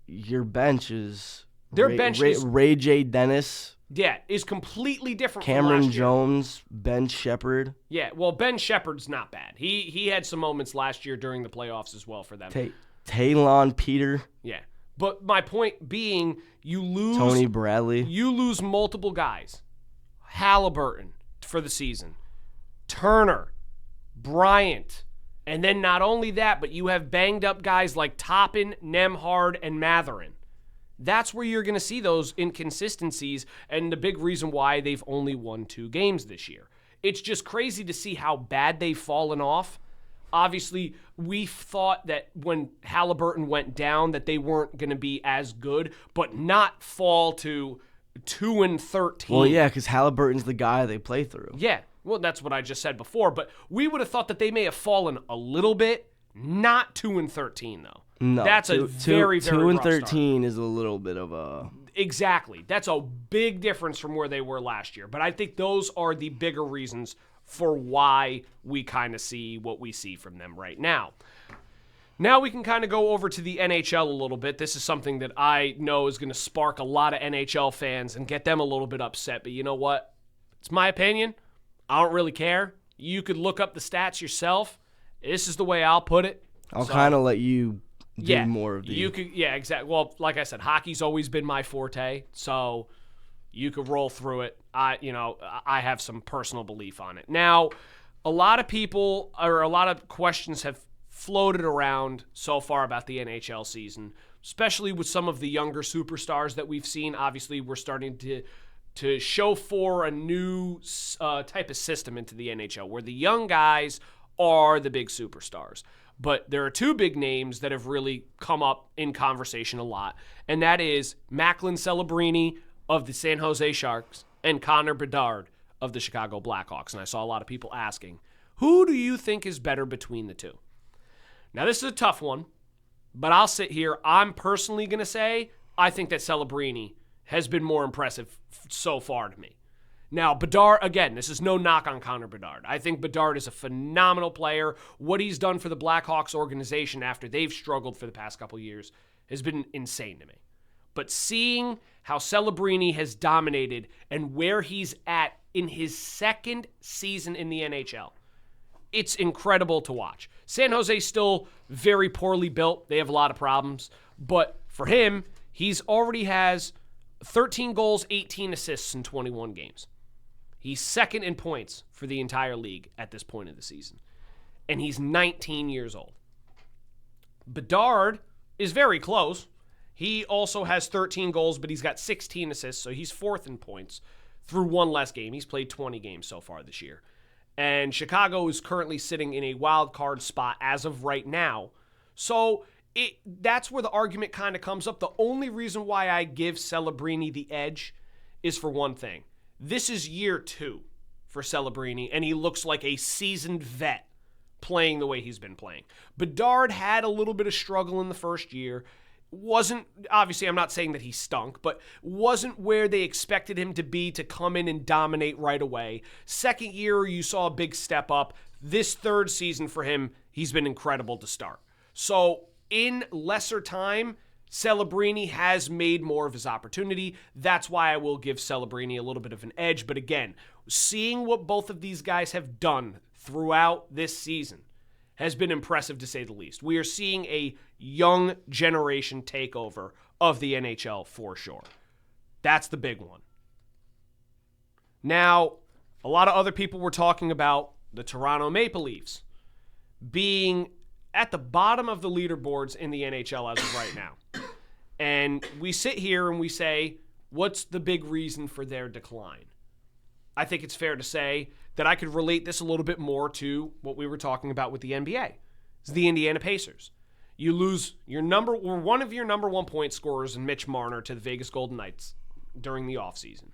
your bench is Ray J. Dennis. Yeah, is completely different from Cameron last year. Jones, Ben Shepherd. Yeah, well, Ben Shepherd's not bad. He had some moments last year during the playoffs as well for them. Talon Peter. Yeah. But my point being, you lose Tony Bradley. You lose multiple guys. Halliburton for the season. Turner, Bryant, and then not only that, but you have banged up guys like Toppin, Nembhard, and Mathurin. That's where you're going to see those inconsistencies and the big reason why they've only won 2 games this year. It's just crazy to see how bad they've fallen off. Obviously, we thought that when Halliburton went down that they weren't going to be as good, but not fall to 2-13. Well, yeah, because Halliburton's the guy they play through. Yeah, well, that's what I just said before, but we would have thought that they may have fallen a little bit, not 2-13 though. No, that's a very 2-13 is a little bit of a exactly. That's a big difference from where they were last year. But I think those are the bigger reasons for why we kind of see what we see from them right now. Now we can kind of go over to the NHL a little bit. This is something that I know is going to spark a lot of NHL fans and get them a little bit upset. But you know what? It's my opinion. I don't really care. You could look up the stats yourself. This is the way I'll put it. I'll kind of let you do more of the... Yeah, exactly. Well, like I said, hockey's always been my forte, so you could roll through it. I have some personal belief on it. Now, a lot of questions have floated around so far about the NHL season, especially with some of the younger superstars that we've seen. Obviously, we're starting to show for a new type of system into the NHL where the young guys are the big superstars. But there are 2 big names that have really come up in conversation a lot, and that is Macklin Celebrini of the San Jose Sharks and Connor Bedard of the Chicago Blackhawks. And I saw a lot of people asking, who do you think is better between the 2? Now, this is a tough one, but I'll sit here. I'm personally going to say I think that Celebrini has been more impressive so far to me. Now, Bedard, again, this is no knock on Connor Bedard. I think Bedard is a phenomenal player. What he's done for the Blackhawks organization after they've struggled for the past couple years has been insane to me. But seeing how Celebrini has dominated and where he's at in his second season in the NHL, it's incredible to watch. San Jose's still very poorly built. They have a lot of problems. But for him, he's already has 13 goals, 18 assists in 21 games. He's second in points for the entire league at this point of the season. And he's 19 years old. Bedard is very close. He also has 13 goals, but he's got 16 assists, so he's fourth in points through one less game. He's played 20 games so far this year. And Chicago is currently sitting in a wild card spot as of right now. So that's where the argument kind of comes up. The only reason why I give Celebrini the edge is for one thing. This is year 2 for Celebrini, and he looks like a seasoned vet playing the way he's been playing. Bedard had a little bit of struggle in the first year. Wasn't, obviously I'm not saying that he stunk, but wasn't where they expected him to be to come in and dominate right away. Second year, you saw a big step up. This third season for him, he's been incredible to start. So in lesser time, Celebrini has made more of his opportunity. That's why I will give Celebrini a little bit of an edge. But again, seeing what both of these guys have done throughout this season has been impressive to say the least. We are seeing a young generation takeover of the NHL for sure. That's the big one. Now, a lot of other people were talking about the Toronto Maple Leafs being at the bottom of the leaderboards in the NHL as of right now. And we sit here and we say, what's the big reason for their decline? I think it's fair to say that I could relate this a little bit more to what we were talking about with the NBA. It's the Indiana Pacers. You lose one of your number one point scorers in Mitch Marner to the Vegas Golden Knights during the offseason.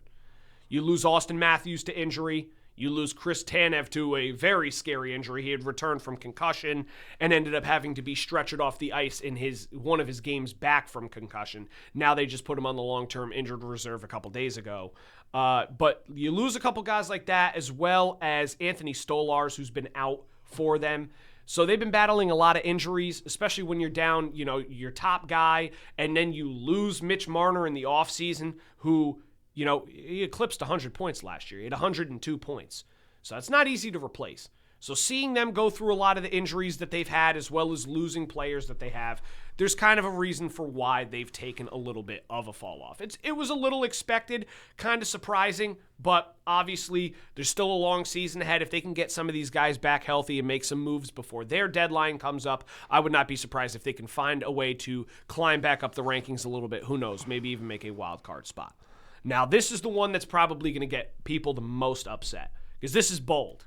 You lose Austin Matthews to injury. You lose Chris Tanev to a very scary injury. He had returned from concussion and ended up having to be stretchered off the ice in one of his games back from concussion. Now they just put him on the long-term injured reserve a couple days ago. But you lose a couple guys like that, as well as Anthony Stolarz, who's been out for them. So they've been battling a lot of injuries, especially when you're down, your top guy, and then you lose Mitch Marner in the offseason, who, he eclipsed 100 points last year. He had 102 points. So it's not easy to replace. So seeing them go through a lot of the injuries that they've had, as well as losing players that they have, there's kind of a reason for why they've taken a little bit of a fall off. It was a little expected, kind of surprising, but obviously there's still a long season ahead. If they can get some of these guys back healthy and make some moves before their deadline comes up, I would not be surprised if they can find a way to climb back up the rankings a little bit. Who knows? Maybe even make a wild card spot. Now, this is the one that's probably going to get people the most upset, because this is bold.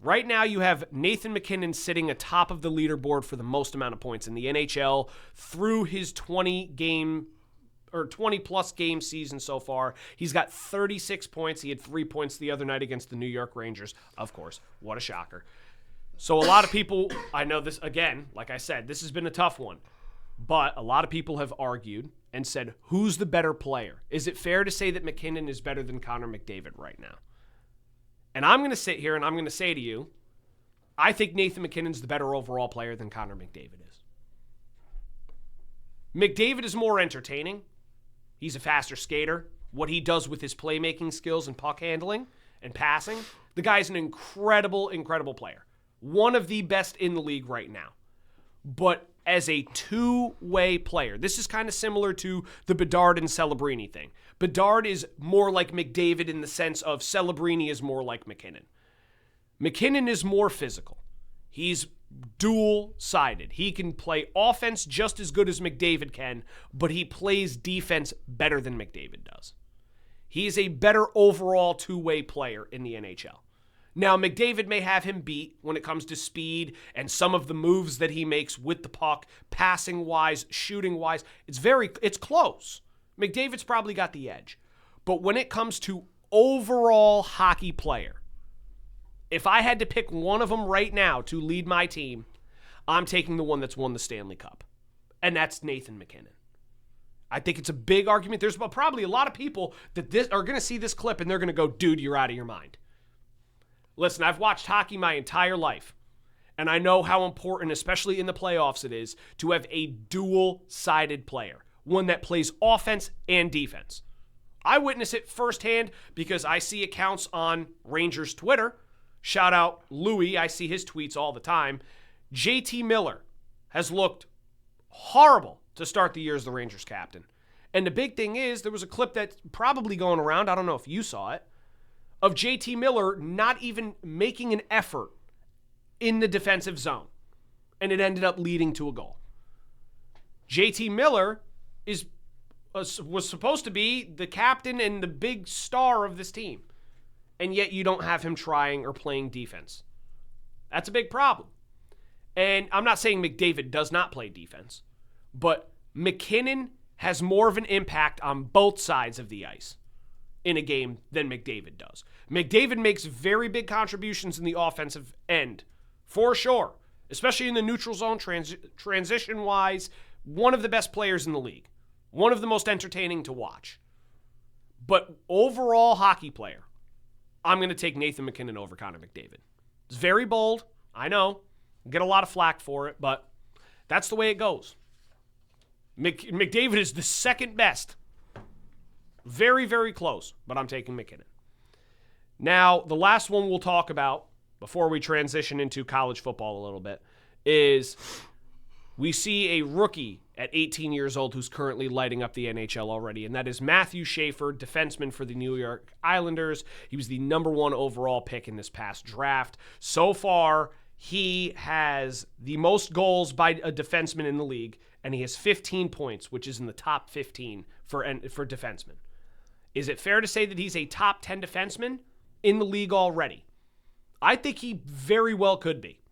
Right now, you have Nathan MacKinnon sitting atop of the leaderboard for the most amount of points in the NHL through his 20-plus game season so far. He's got 36 points. He had 3 points the other night against the New York Rangers. Of course, what a shocker. So a lot of people, I know this, again, like I said, this has been a tough one. But a lot of people have argued and said, who's the better player? Is it fair to say that MacKinnon is better than Connor McDavid right now? And I'm going to sit here and I'm going to say to you, I think Nathan MacKinnon's the better overall player than Connor McDavid is. McDavid is more entertaining. He's a faster skater. What he does with his playmaking skills and puck handling and passing, the guy's an incredible, incredible player. One of the best in the league right now. But as a two-way player, this is kind of similar to the Bedard and Celebrini thing. Bedard is more like McDavid in the sense of Celebrini is more like MacKinnon. MacKinnon is more physical. He's dual-sided. He can play offense just as good as McDavid can, but he plays defense better than McDavid does. He is a better overall two-way player in the NHL. Now, McDavid may have him beat when it comes to speed and some of the moves that he makes with the puck, passing-wise, shooting-wise. It's close. McDavid's probably got the edge. But when it comes to overall hockey player, if I had to pick one of them right now to lead my team, I'm taking the one that's won the Stanley Cup. And that's Nathan MacKinnon. I think it's a big argument. There's probably a lot of people that are going to see this clip and they're going to go, dude, you're out of your mind. Listen, I've watched hockey my entire life, and I know how important, especially in the playoffs, it is to have a dual-sided player, one that plays offense and defense. I witness it firsthand because I see accounts on Rangers Twitter. Shout out Louie. I see his tweets all the time. JT Miller has looked horrible to start the year as the Rangers captain. And the big thing is, there was a clip that's probably going around, I don't know if you saw it, of JT Miller not even making an effort in the defensive zone. And it ended up leading to a goal. JT Miller was supposed to be the captain and the big star of this team. And yet you don't have him trying or playing defense. That's a big problem. And I'm not saying McDavid does not play defense, but McKinnon has more of an impact on both sides of the ice in a game than McDavid does. McDavid makes very big contributions in the offensive end, for sure, especially in the neutral zone, transition-wise, one of the best players in the league, one of the most entertaining to watch. But overall hockey player, I'm going to take Nathan McKinnon over Connor McDavid. It's very bold, I know. Get a lot of flack for it, but that's the way it goes. McDavid is the second best. Very, very close, but I'm taking McKinnon. Now, the last one we'll talk about before we transition into college football a little bit is we see a rookie at 18 years old who's currently lighting up the NHL already, and that is Matthew Schaefer, defenseman for the New York Islanders. He was the number 1 overall pick in this past draft. So far, he has the most goals by a defenseman in the league, and he has 15 points, which is in the top 15 for defensemen. Is it fair to say that he's a top 10 defenseman in the league already? I think he very well could be.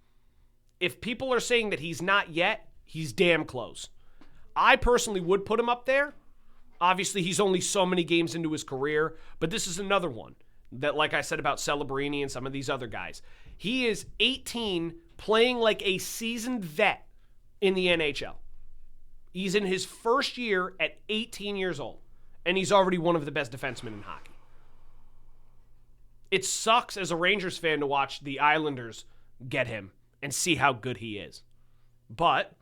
If people are saying that he's not yet, he's damn close. I personally would put him up there. Obviously, he's only so many games into his career, but this is another one that, like I said about Celebrini and some of these other guys, he is 18 playing like a seasoned vet in the NHL. He's in his first year at 18 years old, and he's already one of the best defensemen in hockey. It sucks as a Rangers fan to watch the Islanders get him and see how good he is. But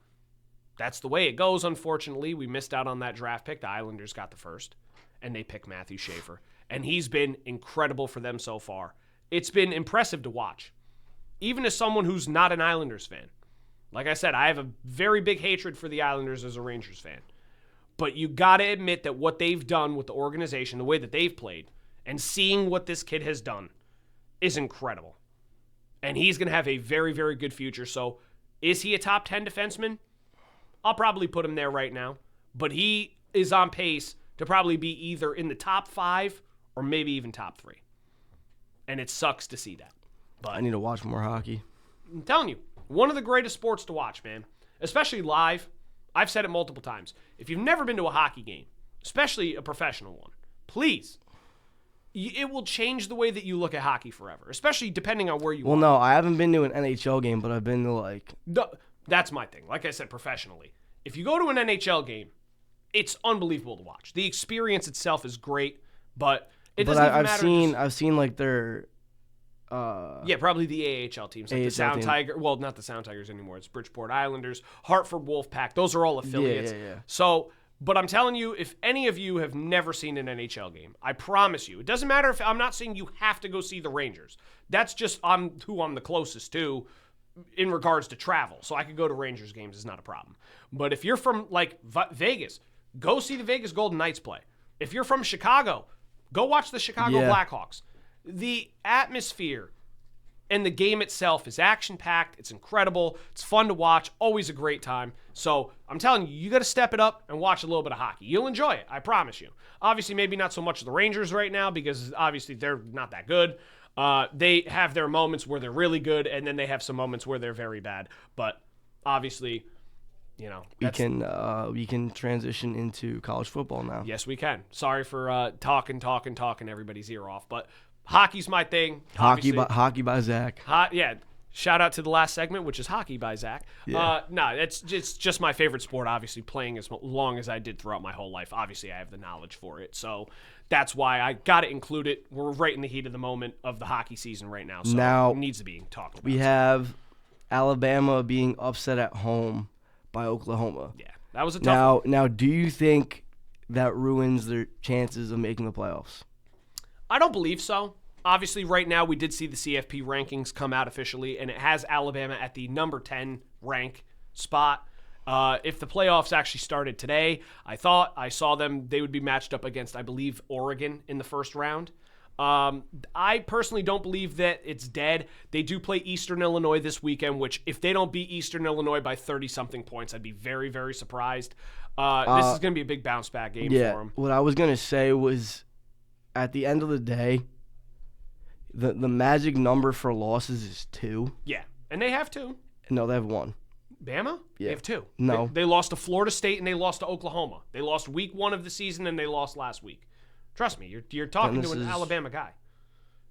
that's the way it goes, unfortunately. We missed out on that draft pick. The Islanders got the first, and they picked Matthew Schaefer. And he's been incredible for them so far. It's been impressive to watch, even as someone who's not an Islanders fan. Like I said, I have a very big hatred for the Islanders as a Rangers fan. But you got to admit that what they've done with the organization, the way that they've played, and seeing what this kid has done is incredible. And he's going to have a very, very good future. So is he a top 10 defenseman? I'll probably put him there right now. But he is on pace to probably be either in the top 5 or maybe even top 3. And it sucks to see that. But I need to watch more hockey. I'm telling you, one of the greatest sports to watch, man. Especially live. I've said it multiple times. If you've never been to a hockey game, especially a professional one, please, it will change the way that you look at hockey forever, especially depending on where you are. Well, no, I haven't been to an NHL game, but I've been to That's my thing. Like I said, professionally. If you go to an NHL game, it's unbelievable to watch. The experience itself is great, but it doesn't even matter. I've seen like their probably the AHL teams, like the Sound Tigers. Well, not the Sound Tigers anymore. It's Bridgeport Islanders, Hartford Wolfpack. Those are all affiliates. Yeah. So, but I'm telling you, if any of you have never seen an NHL game, I promise you, it doesn't matter if I'm not saying you have to go see the Rangers. That's just who I'm the closest to in regards to travel. So I could go to Rangers games. It's not a problem. But if you're from like Vegas, go see the Vegas Golden Knights play. If you're from Chicago, go watch the Chicago Blackhawks. The atmosphere and the game itself is action-packed. It's incredible. It's fun to watch. Always a great time. So I'm telling you, you got to step it up and watch a little bit of hockey. You'll enjoy it. I promise you. Obviously, maybe not so much the Rangers right now because obviously they're not that good. They have their moments where they're really good, and then they have some moments where they're very bad. But obviously, you know, we can transition into college football now. Yes, we can. Sorry for talking everybody's ear off, but hockey's my thing. Hockey by Zach. Shout out to the last segment, which is hockey by Zach. Yeah. No, it's just my favorite sport, obviously, playing as long as I did throughout my whole life. Obviously, I have the knowledge for it. So that's why I got to include it. We're right in the heat of the moment of the hockey season right now. So Now, it needs to be talked about. We have Alabama being upset at home by Oklahoma. Yeah, that was a tough one. Now, do you think that ruins their chances of making the playoffs? I don't believe so. Obviously, right now, we did see the CFP rankings come out officially, and it has Alabama at the number 10 rank spot. If the playoffs actually started today, I saw them, they would be matched up against, I believe, Oregon in the first round. I personally don't believe that it's dead. They do play Eastern Illinois this weekend, which if they don't beat Eastern Illinois by 30-something points, I'd be very, very surprised. This is going to be a big bounce-back game for them. What I was going to say was, at the end of the day, the magic number for losses is 2. Yeah, and they have 2. No, they have 1. Bama? Yeah. They have 2. No. They lost to Florida State and they lost to Oklahoma. They lost week 1 of the season and they lost last week. Trust me, you're talking to an Alabama guy.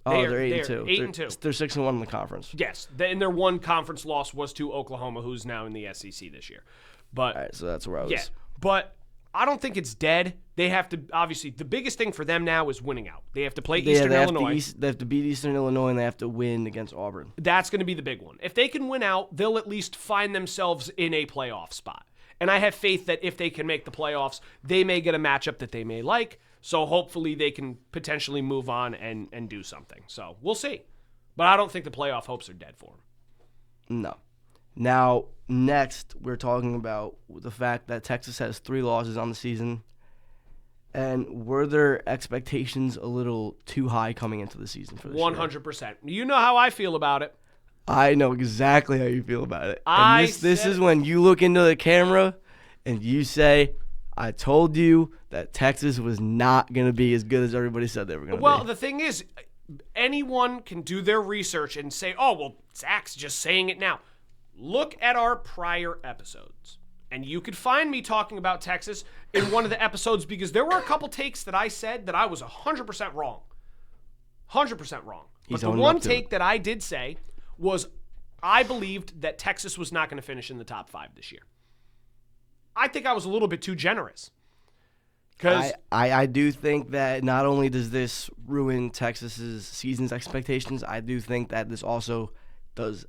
They're 8-2. 8-2. They're 6-1 in the conference. Yes, and their one conference loss was to Oklahoma, who's now in the SEC this year. But All right, so that's where I was. yeah, but I don't think it's dead. They have to, obviously, the biggest thing for them now is winning out. They have to play Eastern Illinois. They have to beat Eastern Illinois, and they have to win against Auburn. That's going to be the big one. If they can win out, they'll at least find themselves in a playoff spot. And I have faith that if they can make the playoffs, they may get a matchup that they may like. So hopefully they can potentially move on and do something. So we'll see. But I don't think the playoff hopes are dead for them. No. Now, next, we're talking about the fact that Texas has 3 losses on the season. And were their expectations a little too high coming into the season for this 100%. year? You know how I feel about it. I know exactly how you feel about it. I This said- is when you look into the camera and you say, I told you that Texas was not going to be as good as everybody said they were going to be. Well, the thing is, anyone can do their research and say, oh, well, Zach's just saying it now. Look at our prior episodes. And you could find me talking about Texas in one of the episodes because there were a couple takes that I said that I was 100% wrong. 100% wrong. But the one take that I did say was I believed that Texas was not going to finish in the top 5 this year. I think I was a little bit too generous. Because I do think that not only does this ruin Texas's season's expectations, I do think that this also does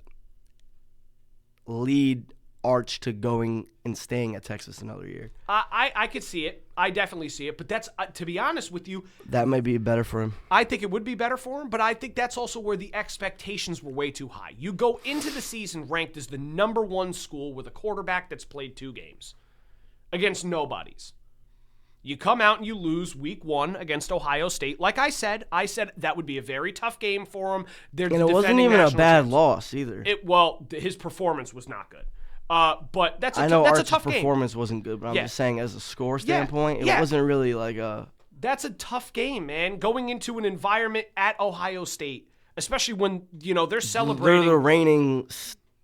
lead Arch to going and staying at Texas another year. I could see it. I definitely see it. But that's, to be honest with you, That might be better for him. I think it would be better for him, but I think that's also where the expectations were way too high. You go into the season ranked as the number 1 school with a quarterback that's played 2 games against nobodies. You come out and you lose week 1 against Ohio State. Like I said that would be a very tough game for him. And it wasn't even a bad loss either. His performance was not good. But that's a Arch's tough game. performance wasn't good, but I'm Yeah. just saying as a score standpoint, Yeah. it wasn't really like a... That's a tough game, man. Going into an environment at Ohio State, especially when, they're celebrating. They're the reigning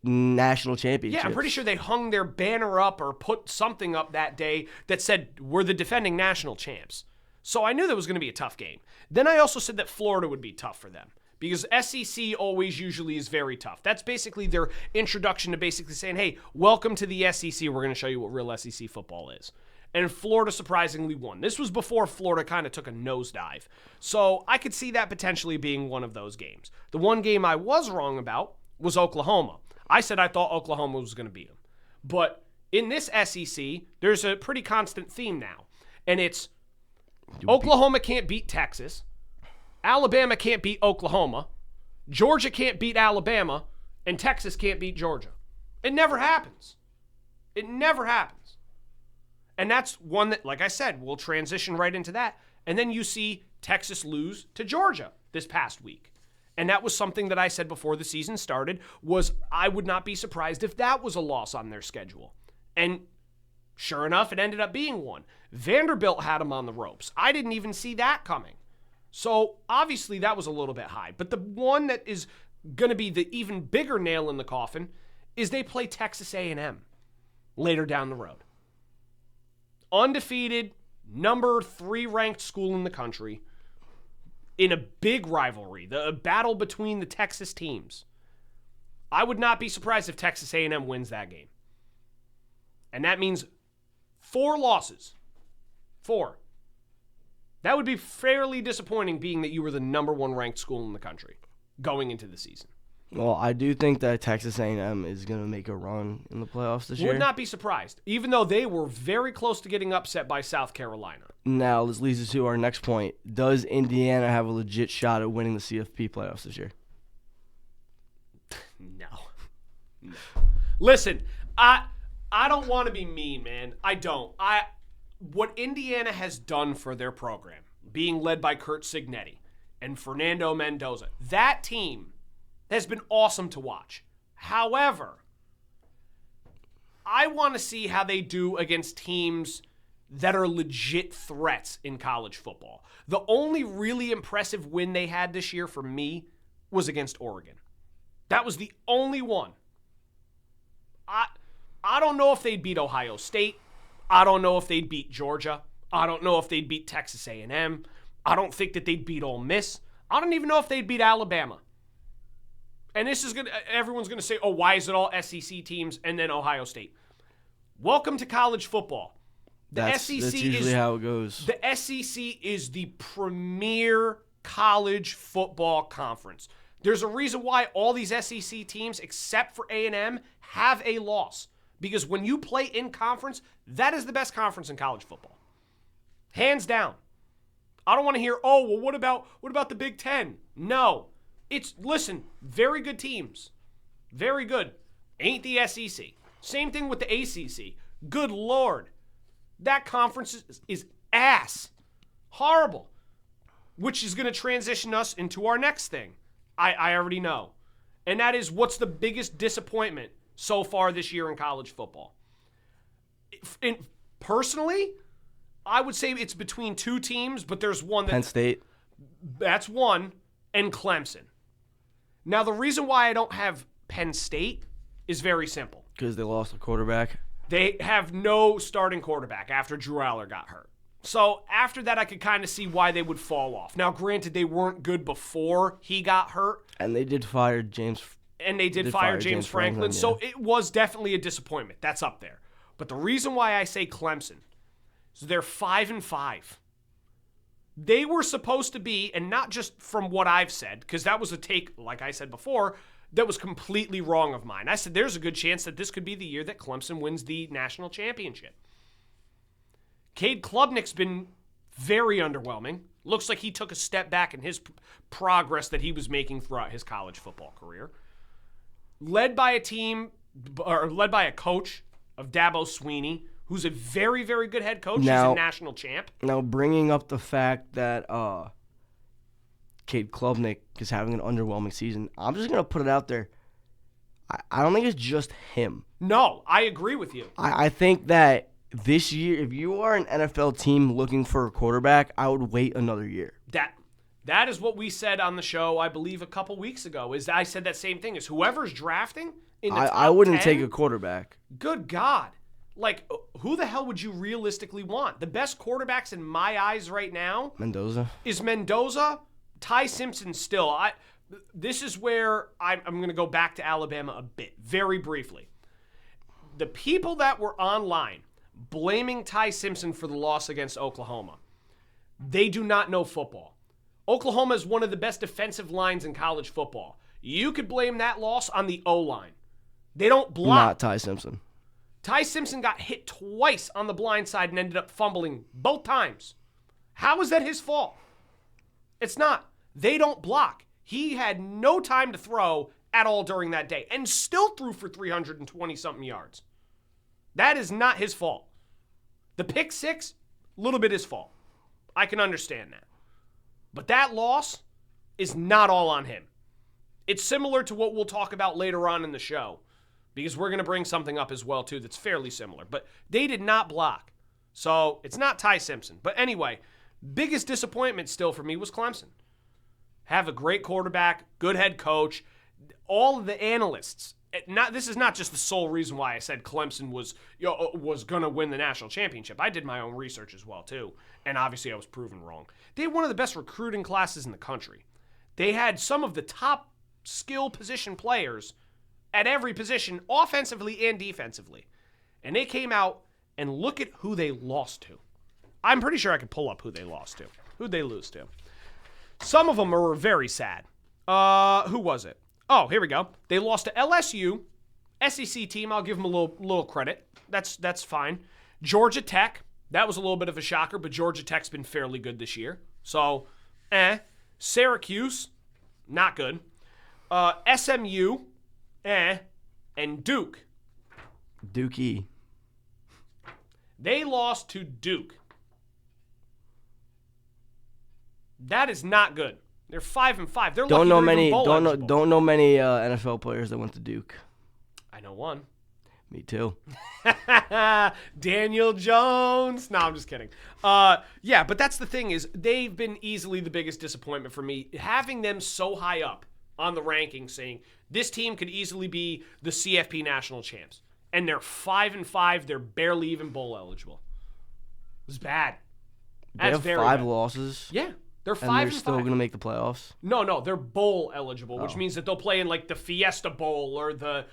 national championship. Yeah, I'm pretty sure they hung their banner up or put something up that day that said, we're the defending national champs. So I knew that was going to be a tough game. Then I also said that Florida would be tough for them because SEC always usually is very tough. That's basically their introduction to basically saying, hey, welcome to the SEC. We're going to show you what real SEC football is. And Florida surprisingly won. This was before Florida kind of took a nosedive. So I could see that potentially being one of those games. The one game I was wrong about was Oklahoma. I said I thought Oklahoma was going to beat them. But in this SEC, there's a pretty constant theme now. And it's Oklahoma can't beat Texas. Alabama can't beat Oklahoma. Georgia can't beat Alabama. And Texas can't beat Georgia. It never happens. It never happens. And that's one that, like I said, we'll transition right into that. And then you see Texas lose to Georgia this past week. And that was something that I said before the season started was I would not be surprised if that was a loss on their schedule. And sure enough, it ended up being one. Vanderbilt had them on the ropes. I didn't even see that coming. So obviously that was a little bit high. But the one that is going to be the even bigger nail in the coffin is they play Texas A&M later down the road. Undefeated, number 3 ranked school in the country. In a big rivalry, a battle between the Texas teams. I would not be surprised if Texas A&M wins that game. And that means 4 losses. 4. That would be fairly disappointing, being that you were the number 1 ranked school in the country going into the season. Well, I do think that Texas A&M is going to make a run in the playoffs this year. Would not be surprised, even though they were very close to getting upset by South Carolina. Now, this leads us to our next point. Does Indiana have a legit shot at winning the CFP playoffs this year? No. Listen, I don't want to be mean, man. I don't. What Indiana has done for their program, being led by Curt Cignetti and Fernando Mendoza, that team has been awesome to watch. However, I want to see how they do against teams that are legit threats in college football. The only really impressive win they had this year for me was against Oregon. That was the only one. I don't know if they'd beat Ohio State. I don't know if they'd beat Georgia. I don't know if they'd beat Texas A&M. I don't think that they'd beat Ole Miss. I don't even know if they'd beat Alabama. And this is everyone's going to say, oh, why is it all SEC teams and then Ohio State? Welcome to college football. That's usually how it goes. The SEC is the premier college football conference. There's a reason why all these SEC teams, except for A&M, have a loss. Because when you play in conference, that is the best conference in college football. Hands down. I don't want to hear, oh, well, what about the Big Ten? No. Listen, very good teams. Very good. Ain't the SEC. Same thing with the ACC. Good Lord. That conference is ass. Horrible. Which is going to transition us into our next thing. I already know. And that is, what's the biggest disappointment so far this year in college football? Personally, I would say it's between 2 teams, but there's one that... Penn State. That's one, and Clemson. Now, the reason why I don't have Penn State is very simple. Because they lost a quarterback. They have no starting quarterback after Drew Aller got hurt. So after that, I could kind of see why they would fall off. Now, granted, they weren't good before he got hurt. And they did fire James Franklin. Yeah. So it was definitely a disappointment. That's up there. But the reason why I say Clemson is they're 5-5. They were supposed to be, and not just from what I've said, because that was a take, like I said before, that was completely wrong of mine. I said there's a good chance that this could be the year that Clemson wins the national championship. Cade Klubnik's been very underwhelming. Looks like he took a step back in his progress that he was making throughout his college football career. Led by a coach of Dabo Swinney, who's a very, very good head coach. He's a national champ. Now, bringing up the fact that Cade Klubnik is having an underwhelming season, I'm just going to put it out there. I don't think it's just him. No, I agree with you. I think that this year, if you are an NFL team looking for a quarterback, I would wait another year. That is what we said on the show, I believe, a couple weeks ago. Is I said that same thing. Is whoever's drafting in the top I wouldn't 10, take a quarterback. Good God. Like, who the hell would you realistically want? The best quarterbacks in my eyes right now is Mendoza, Ty Simpson still. This is where I'm going to go back to Alabama a bit, very briefly. The people that were online blaming Ty Simpson for the loss against Oklahoma, they do not know football. Oklahoma is one of the best defensive lines in college football. You could blame that loss on the O-line. They don't block. Not Ty Simpson. Ty Simpson got hit twice on the blind side and ended up fumbling both times. How is that his fault? It's not. They don't block. He had no time to throw at all during that day and still threw for 320-something yards. That is not his fault. The pick six, a little bit his fault. I can understand that. But that loss is not all on him. It's similar to what we'll talk about later on in the show, because we're going to bring something up as well, too, that's fairly similar. But they did not block. So it's not Ty Simpson. But anyway, biggest disappointment still for me was Clemson. Have a great quarterback, good head coach. All of the analysts, this is not just the sole reason why I said Clemson was going to win the national championship. I did my own research as well, too. And obviously I was proven wrong. They had one of the best recruiting classes in the country. They had some of the top skill position players at every position, offensively and defensively. And they came out and look at who they lost to. I'm pretty sure I could pull up who they lost to. Who'd they lose to? Some of them were very sad. Who was it? Oh, here we go. They lost to LSU, SEC team. I'll give them a little credit. That's fine. Georgia Tech. That was a little bit of a shocker, but Georgia Tech's been fairly good this year. So, Syracuse, not good. SMU, and Duke. Dookie. They lost to Duke. That is not good. They're 5-5. They're Don't lucky know they're many. even bowl eligible. Don't know many NFL players that went to Duke. I know one. Me too. Daniel Jones. No, I'm just kidding. Yeah, but that's the thing is they've been easily the biggest disappointment for me. Having them so high up on the rankings, saying this team could easily be the CFP national champs, and they're 5-5. They're barely even bowl eligible. It's bad. They That's have very 5 bad. losses. Yeah, they're 5 And they're and still 5. going to make the playoffs. No, they're bowl eligible, which means that they'll play in like the Fiesta Bowl or the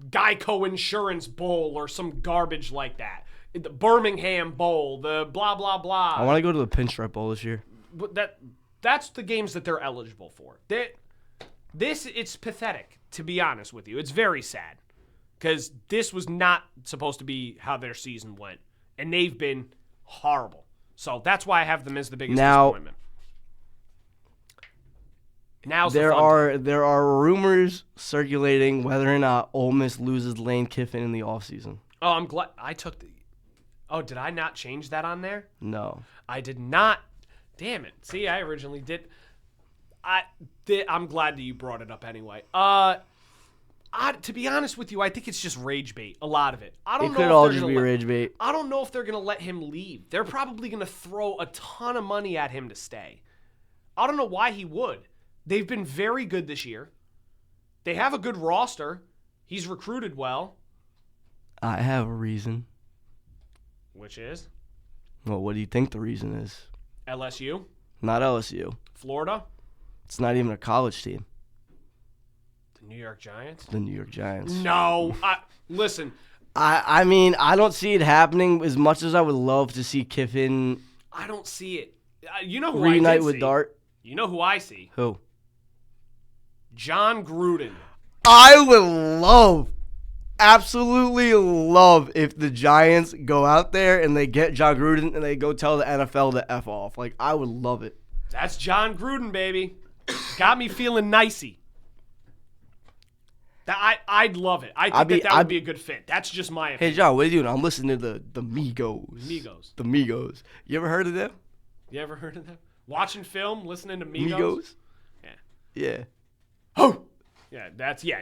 Geico Insurance Bowl or some garbage like that. The Birmingham Bowl, the blah blah blah. I want to go to the Pinstripe Bowl this year. But that's the games that they're eligible for. It's pathetic, to be honest with you. It's very sad because this was not supposed to be how their season went, and they've been horrible. So that's why I have them as the biggest disappointment. Now's there the fun are rumors circulating whether or not Ole Miss loses Lane Kiffin in the offseason. Oh, I'm glad I took the. Oh, did I not change that on there? No. I did not. Damn it. See, I originally did. I'm glad that you brought it up anyway. To be honest with you, I think it's just rage bait. A lot of it. I don't It know could if all they're just gonna be rage bait. I don't know if they're gonna let him leave. They're probably gonna throw a ton of money at him to stay. I don't know why he would. They've been very good this year. They have a good roster. He's recruited well. I have a reason. Which is? Well, what do you think the reason is? LSU? Not LSU. Florida? It's not even a college team. The New York Giants? The New York Giants. No. Listen. I mean, I don't see it happening as much as I would love to see Kiffin I don't see it. You know who reunite I did with see? Dart. You know who I see? Who? John Gruden. I would absolutely love if the Giants go out there and they get John Gruden and they go tell the NFL to F off. Like, I would love it. That's John Gruden, baby. Got me feeling nicey. I'd love it. I think that would be a good fit. That's just my opinion. Hey, John, what are you doing? I'm listening to the Migos. Migos. The Migos. You ever heard of them? You ever heard of them? Watching film, listening to Migos? Migos? Yeah. Yeah. Oh! Yeah,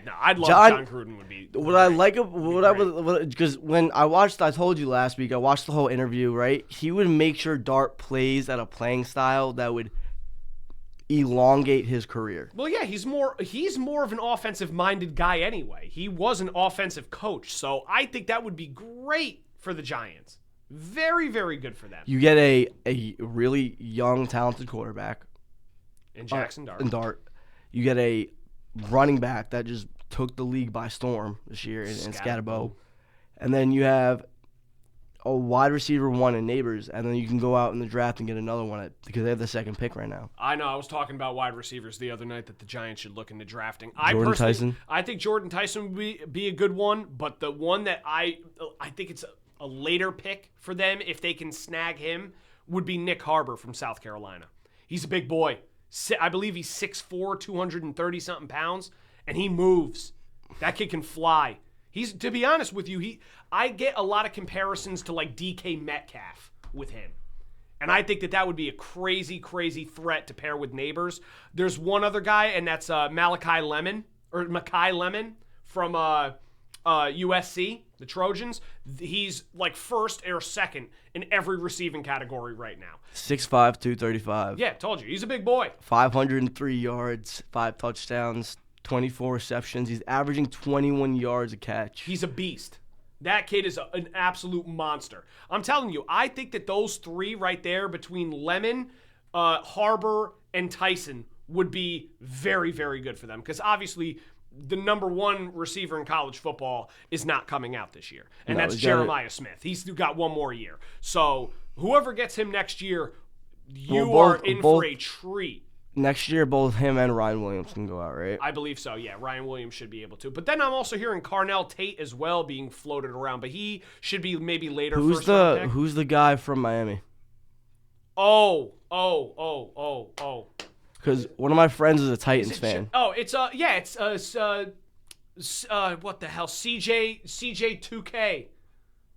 no, I'd love John Gruden would be. What I like, because when I told you last week, I watched the whole interview, right? He would make sure Dart plays at a playing style that would elongate his career. Well, yeah, he's more of an offensive-minded guy anyway. He was an offensive coach, so I think that would be great for the Giants. Very, very good for them. You get a really young, talented quarterback. And Jackson Dart. And Dart. You get a running back that just took the league by storm this year in Scatterbo. And then you have a wide receiver 1 in Neighbors, and then you can go out in the draft and get another one because they have the second pick right now. I know. I was talking about wide receivers the other night that the Giants should look into drafting. Jordan Tyson? I think Jordan Tyson would be a good one, but the one that I think it's a later pick for them, if they can snag him, would be Nick Harbor from South Carolina. He's a big boy. I believe he's 6'4", 230-something pounds, and he moves. That kid can fly. To be honest with you, I get a lot of comparisons to like DK Metcalf with him. And I think that would be a crazy, crazy threat to pair with Neighbors. There's one other guy, and that's Makai Lemon from USC, the Trojans. He's like first or second in every receiving category right now. 6'5", 235. Yeah, told you. He's a big boy. 503 yards, 5 touchdowns, 24 receptions. He's averaging 21 yards a catch. He's a beast. That kid is an absolute monster. I'm telling you, I think that those three right there between Lemon, Harbor, and Tyson would be very, very good for them. Because obviously, the number one receiver in college football is not coming out this year, and that's he's got Jeremiah Smith. He's got one more year. So whoever gets him next year, you Well, are both- in both- for a treat. Next year, both him and Ryan Williams can go out, right? I believe so, yeah. Ryan Williams should be able to. But then I'm also hearing Carnell Tate as well being floated around, but he should be maybe later first round pick. Who's the guy from Miami? Oh. Because one of my friends is a Titans Is it fan. it's what the hell? CJ 2K.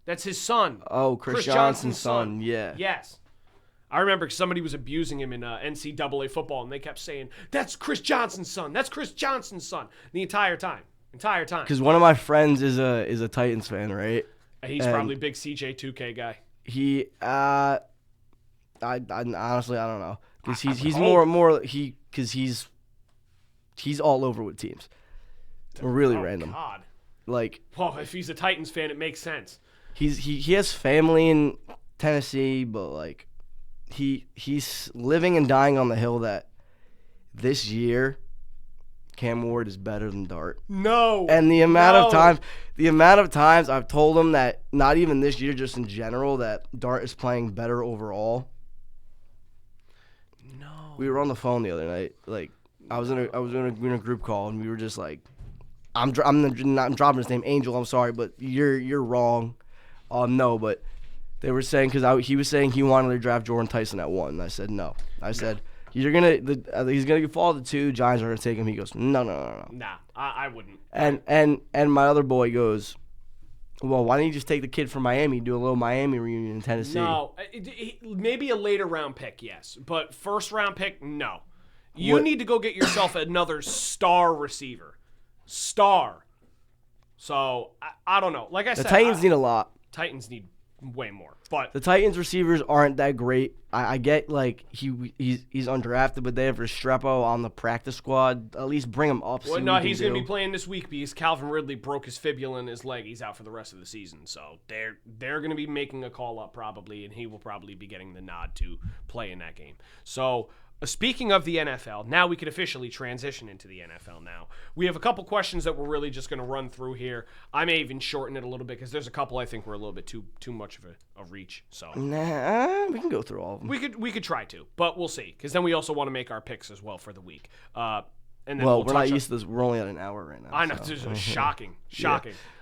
That's his son. Oh, Chris Johnson's son. Yeah. Yes. I remember somebody was abusing him in NCAA football, and they kept saying, "That's Chris Johnson's son. That's Chris Johnson's son." The entire time. Because one of my friends is a Titans fan, right? He's probably a big CJ 2K guy. He I honestly I don't know because he's more because he's all over with teams. Really random. God. Like, Well, if he's a Titans fan, it makes sense. he has family in Tennessee, but like he's living and dying on the hill that this year Cam Ward is better than Dart. No. And the amount of times I've told him that not even this year, just in general, that Dart is playing better overall. No. We were on the phone the other night. Like I was in a group call, and we were just like, I'm dropping his name, Angel. I'm sorry, but you're wrong. No, but they were saying he was saying he wanted to draft Jordan Tyson at 1. And I said no. I said he's gonna fall to 2. Giants are gonna take him. He goes no. Nah, I wouldn't. And my other boy goes, well, why don't you just take the kid from Miami, do a little Miami reunion in Tennessee? No, maybe a later round pick, yes, but first round pick, no. You need to go get yourself another star receiver. Star. So I don't know. Like I said, The Titans need a lot. Titans need way more, but The Titans receivers aren't that great. I get like he's undrafted, but they have Restrepo on the practice squad. At least bring him up. well, no, he's going to be playing this week because Calvin Ridley broke his fibula in his leg. He's out for the rest of the season, so they're going to be making a call up probably, and he will probably be getting the nod to play in that game. So. Speaking of the NFL, now we can officially transition into the NFL now. We have a couple questions that we're really just going to run through here. I may even shorten it a little bit because there's a couple I think were a little bit too much of a reach. So Nah, we can go through all of them. we could try to, but we'll see because then we also want to make our picks as well for the week. And then Well, we'll we're not touch on- used to this. We're only at an hour right now. I know, so. this is shocking.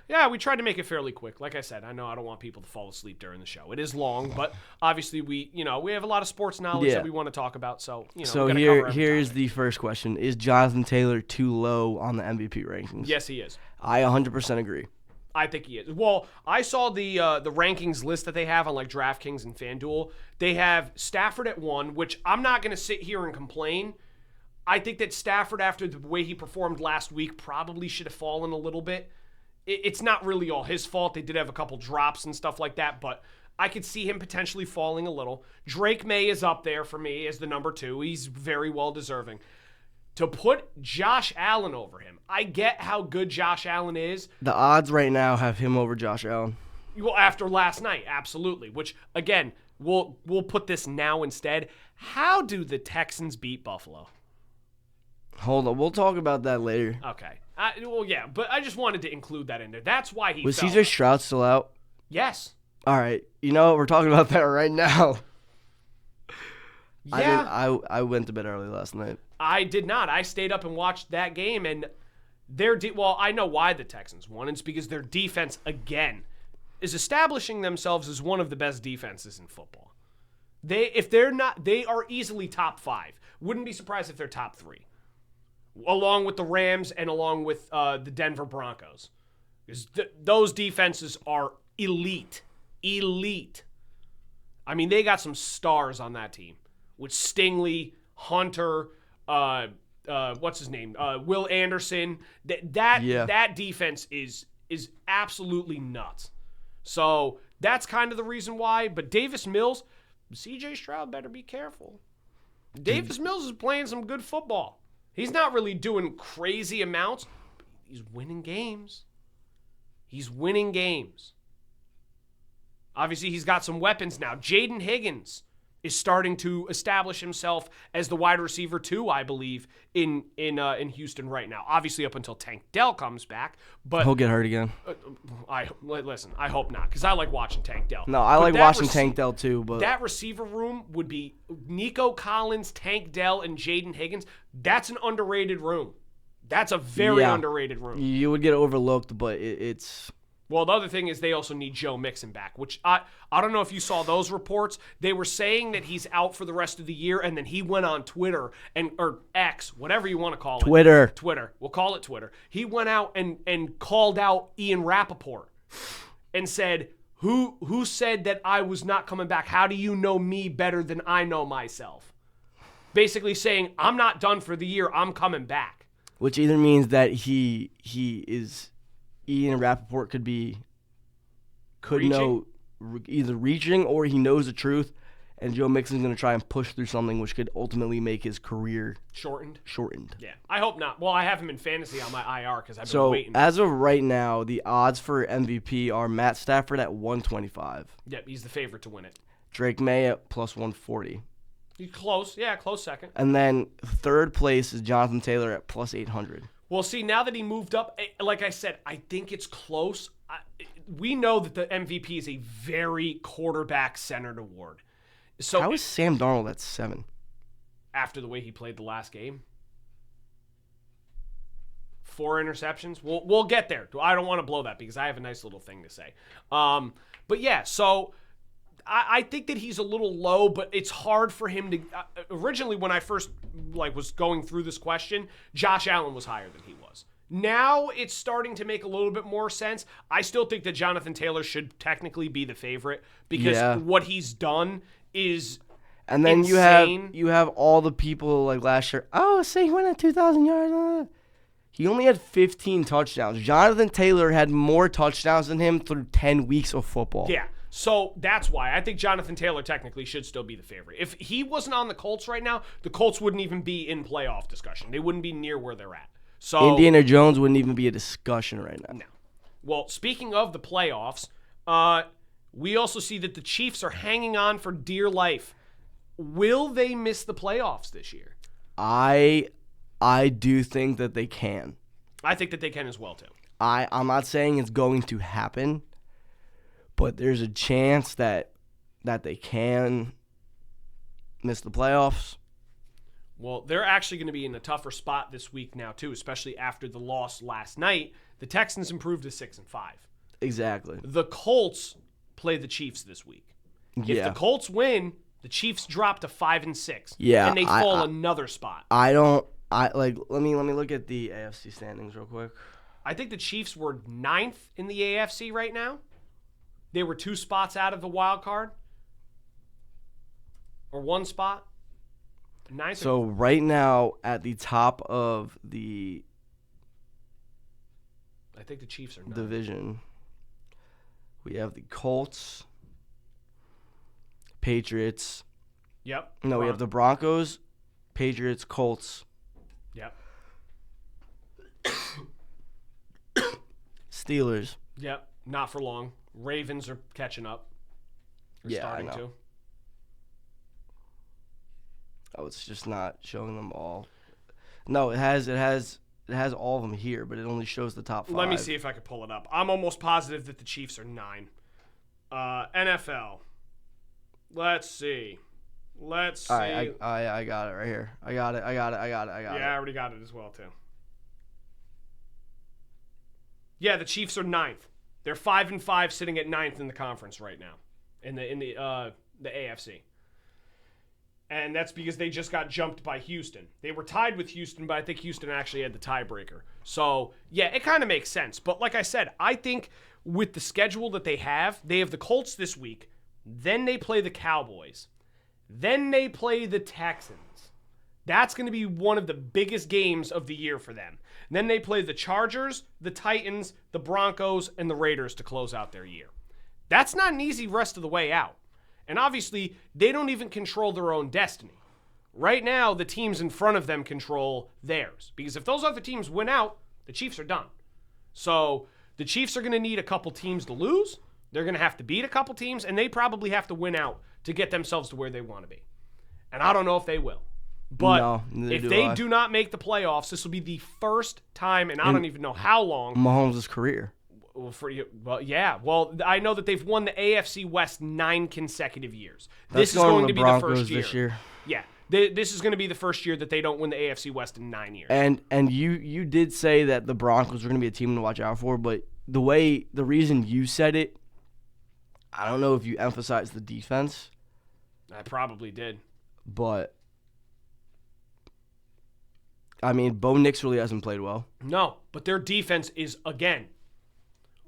Yeah, we tried to make it fairly quick. Like I said, I know I don't want people to fall asleep during the show. It is long, but obviously we have a lot of sports knowledge Yeah. that we want to talk about. So So we gotta cover every here's topic. the first question: is Jonathan Taylor too low on the MVP rankings? Yes, he is. I 100% agree. I think he is. Well, I saw the rankings list that they have on like DraftKings and FanDuel. They have Stafford at 1, which I'm not going to sit here and complain. I think that Stafford, after the way he performed last week, probably should have fallen a little bit. It's not really all his fault. They did have a couple drops and stuff like that, but I could see him potentially falling a little. Drake May is up there for me as the number 2. He's very well deserving. To put Josh Allen over him, I get how good Josh Allen is. The odds right now have him over Josh Allen. Well, after last night, absolutely. Which, again, we'll put this now instead. How do the Texans beat Buffalo? Hold on, we'll talk about that later. Okay. Well, yeah, but I just wanted to include that in there. That's why he Was fell. CJ Stroud still out? Yes. All right, you know what? We're talking about that right now. Yeah. I went to bed early last night. I did not. I stayed up and watched that game, and well, I know why the Texans won. It's because their defense, again, is establishing themselves as one of the best defenses in football. They are easily top 5. Wouldn't be surprised if they're top 3. Along with the Rams and along with the Denver Broncos. Because those defenses are elite. Elite. I mean, they got some stars on that team. With Stingley, Hunter, what's his name? Will Anderson. That defense is absolutely nuts. So that's kind of the reason why. But Davis Mills, CJ Stroud better be careful. Davis Mills is playing some good football. He's not really doing crazy amounts. But he's winning games. He's winning games. Obviously, he's got some weapons now. Jaden Higgins is starting to establish himself as the wide receiver 2, I believe, in Houston right now. Obviously, up until Tank Dell comes back, but He'll get hurt again. Listen. I hope not, because I like watching Tank Dell. No, I like watching Tank Dell too, but that receiver room would be Nico Collins, Tank Dell, and Jaden Higgins. That's an underrated room. That's a very underrated room. You would get overlooked, but it's. Well, the other thing is they also need Joe Mixon back, which I don't know if you saw those reports. They were saying that he's out for the rest of the year, and then he went on Twitter or X, whatever you want to call it. Twitter. We'll call it Twitter. He went out and called out Ian Rappaport and said, Who said that I was not coming back? How do you know me better than I know myself? Basically saying, I'm not done for the year. I'm coming back. Which either means that he is Ian Rappaport could know either reaching or he knows the truth, and Joe Mixon's going to try and push through something which could ultimately make his career shortened. Yeah, I hope not. Well, I have him in fantasy on my IR because I've been waiting. So, as of right now, the odds for MVP are Matt Stafford at 125. Yep, he's the favorite to win it. Drake May at plus 140. He's close. Yeah, close second. And then third place is Jonathan Taylor at plus 800. Well, see, now that he moved up, like I said, I think it's close. We know that the MVP is a very quarterback-centered award. So how is Sam Darnold at 7? After the way he played the last game? 4 interceptions? We'll get there. I don't want to blow that because I have a nice little thing to say. But yeah, so I think that he's a little low, but it's hard for him to. Originally, when I first was going through this question, Josh Allen was higher than he was. Now it's starting to make a little bit more sense. I still think that Jonathan Taylor should technically be the favorite because what he's done is. And then insane. you have all the people like last year. Oh, say he went at 2,000 yards. He only had 15 touchdowns. Jonathan Taylor had more touchdowns than him through 10 weeks of football. Yeah. So that's why I think Jonathan Taylor technically should still be the favorite. If he wasn't on the Colts right now, the Colts wouldn't even be in playoff discussion. They wouldn't be near where they're at. So Indiana Jones wouldn't even be a discussion right now. No. Well, speaking of the playoffs, we also see that the Chiefs are hanging on for dear life. Will they miss the playoffs this year? I do think that they can. I think that they can as well, too. I'm not saying it's going to happen, but there's a chance that they can miss the playoffs. Well, they're actually going to be in a tougher spot this week now, too, especially after the loss last night. The Texans improved to 6-5. Exactly. The Colts play the Chiefs this week. If the Colts win, the Chiefs drop to 5-6. Yeah, and they fall another spot. Let me look at the AFC standings real quick. I think the Chiefs were 9th in the AFC right now. They were 2 spots out of the wild card. Or 1 spot. 9th. So right now at the top of the I think the Chiefs are 9th. Division, we have the Colts, Patriots. Yep. No, we have the Broncos, Patriots, Colts. Yep. Steelers. Yep. Not for long. Ravens are catching up. They're starting I know. to. Oh, it's just not showing them all. No, it has all of them here, but it only shows the top 5. Let me see if I can pull it up. I'm almost positive that the Chiefs are 9. NFL. Let's see. All right, I got it right here. I got it. Yeah, I already got it as well too. Yeah, the Chiefs are 9th. They're 5-5, sitting at 9th in the conference right now, in the AFC. And that's because they just got jumped by Houston. They were tied with Houston, but I think Houston actually had the tiebreaker. So, yeah, it kind of makes sense. But like I said, I think with the schedule that they have the Colts this week, then they play the Cowboys, then they play the Texans. That's going to be one of the biggest games of the year for them. And then they play the Chargers, the Titans, the Broncos, and the Raiders to close out their year. That's not an easy rest of the way out. And obviously, they don't even control their own destiny. Right now, the teams in front of them control theirs. Because if those other teams win out, the Chiefs are done. So the Chiefs are going to need a couple teams to lose. They're going to have to beat a couple teams, and they probably have to win out to get themselves to where they want to be. And I don't know if they will. But No, neither if do they I. do not make the playoffs, this will be the first time, and I don't even know how long. Mahomes' career. Well, for you, well, yeah. Well, I know that they've won the AFC West 9 consecutive years. That's This is going to the be Broncos the first year. this year. Yeah, this is going to be the first year that they don't win the AFC West in 9 years. And you did say that the Broncos were going to be a team to watch out for, but the reason you said it, I don't know if you emphasized the defense, I probably did. but I mean, Bo Nix really hasn't played well. No, but their defense is, again,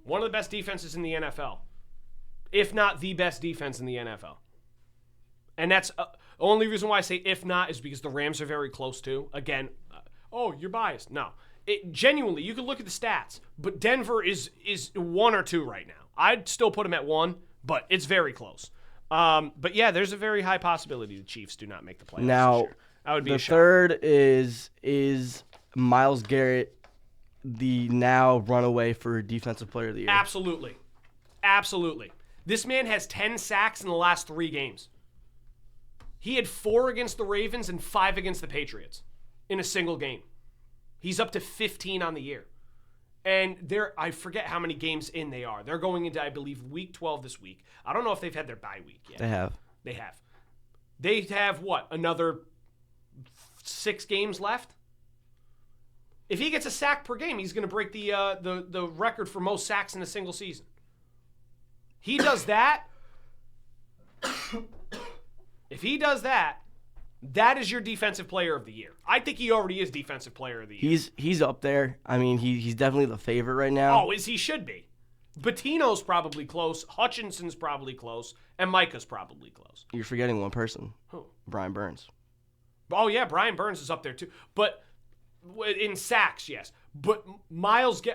one of the best defenses in the NFL, if not the best defense in the NFL. And that's the only reason why I say if not is because the Rams are very close too. Again, you're biased. No. Genuinely, you can look at the stats, but Denver is 1 or 2 right now. I'd still put them at 1, but it's very close. But yeah, there's a very high possibility the Chiefs do not make the playoffs Now, this year. That would be the a shock. third is Myles Garrett, the now runaway for Defensive Player of the Year. Absolutely. Absolutely. This man has 10 sacks in the last 3 games. He had 4 against the Ravens and 5 against the Patriots in a single game. He's up to 15 on the year. And I forget how many games in they are. They're going into, I believe, week 12 this week. I don't know if they've had their bye week yet. They have. They have. They have what? Another 6 games left? If he gets a sack per game, he's going to break the record for most sacks in a single season. He does that. If he does that, that is your Defensive Player of the Year. I think he already is Defensive Player of the Year. He's up there. I mean, he's definitely the favorite right now. Oh, he should be. Bettino's probably close. Hutchinson's probably close. And Micah's probably close. You're forgetting one person. Who? Brian Burns. Oh, yeah, Brian Burns is up there too. But in sacks, yes. But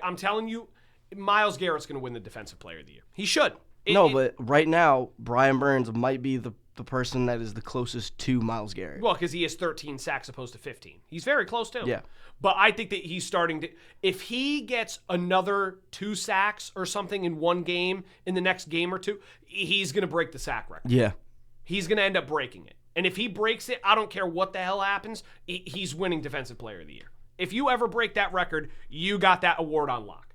I'm telling you, Myles Garrett's going to win the Defensive Player of the Year. He should. But right now, Brian Burns might be the person that is the closest to Myles Garrett. Well, because he has 13 sacks opposed to 15. He's very close too. Yeah. But I think that he's starting to. If he gets another 2 sacks or something in one game in the next game or two, he's going to break the sack record. Yeah. He's going to end up breaking it. And if he breaks it, I don't care what the hell happens, he's winning Defensive Player of the Year. If you ever break that record, you got that award on lock.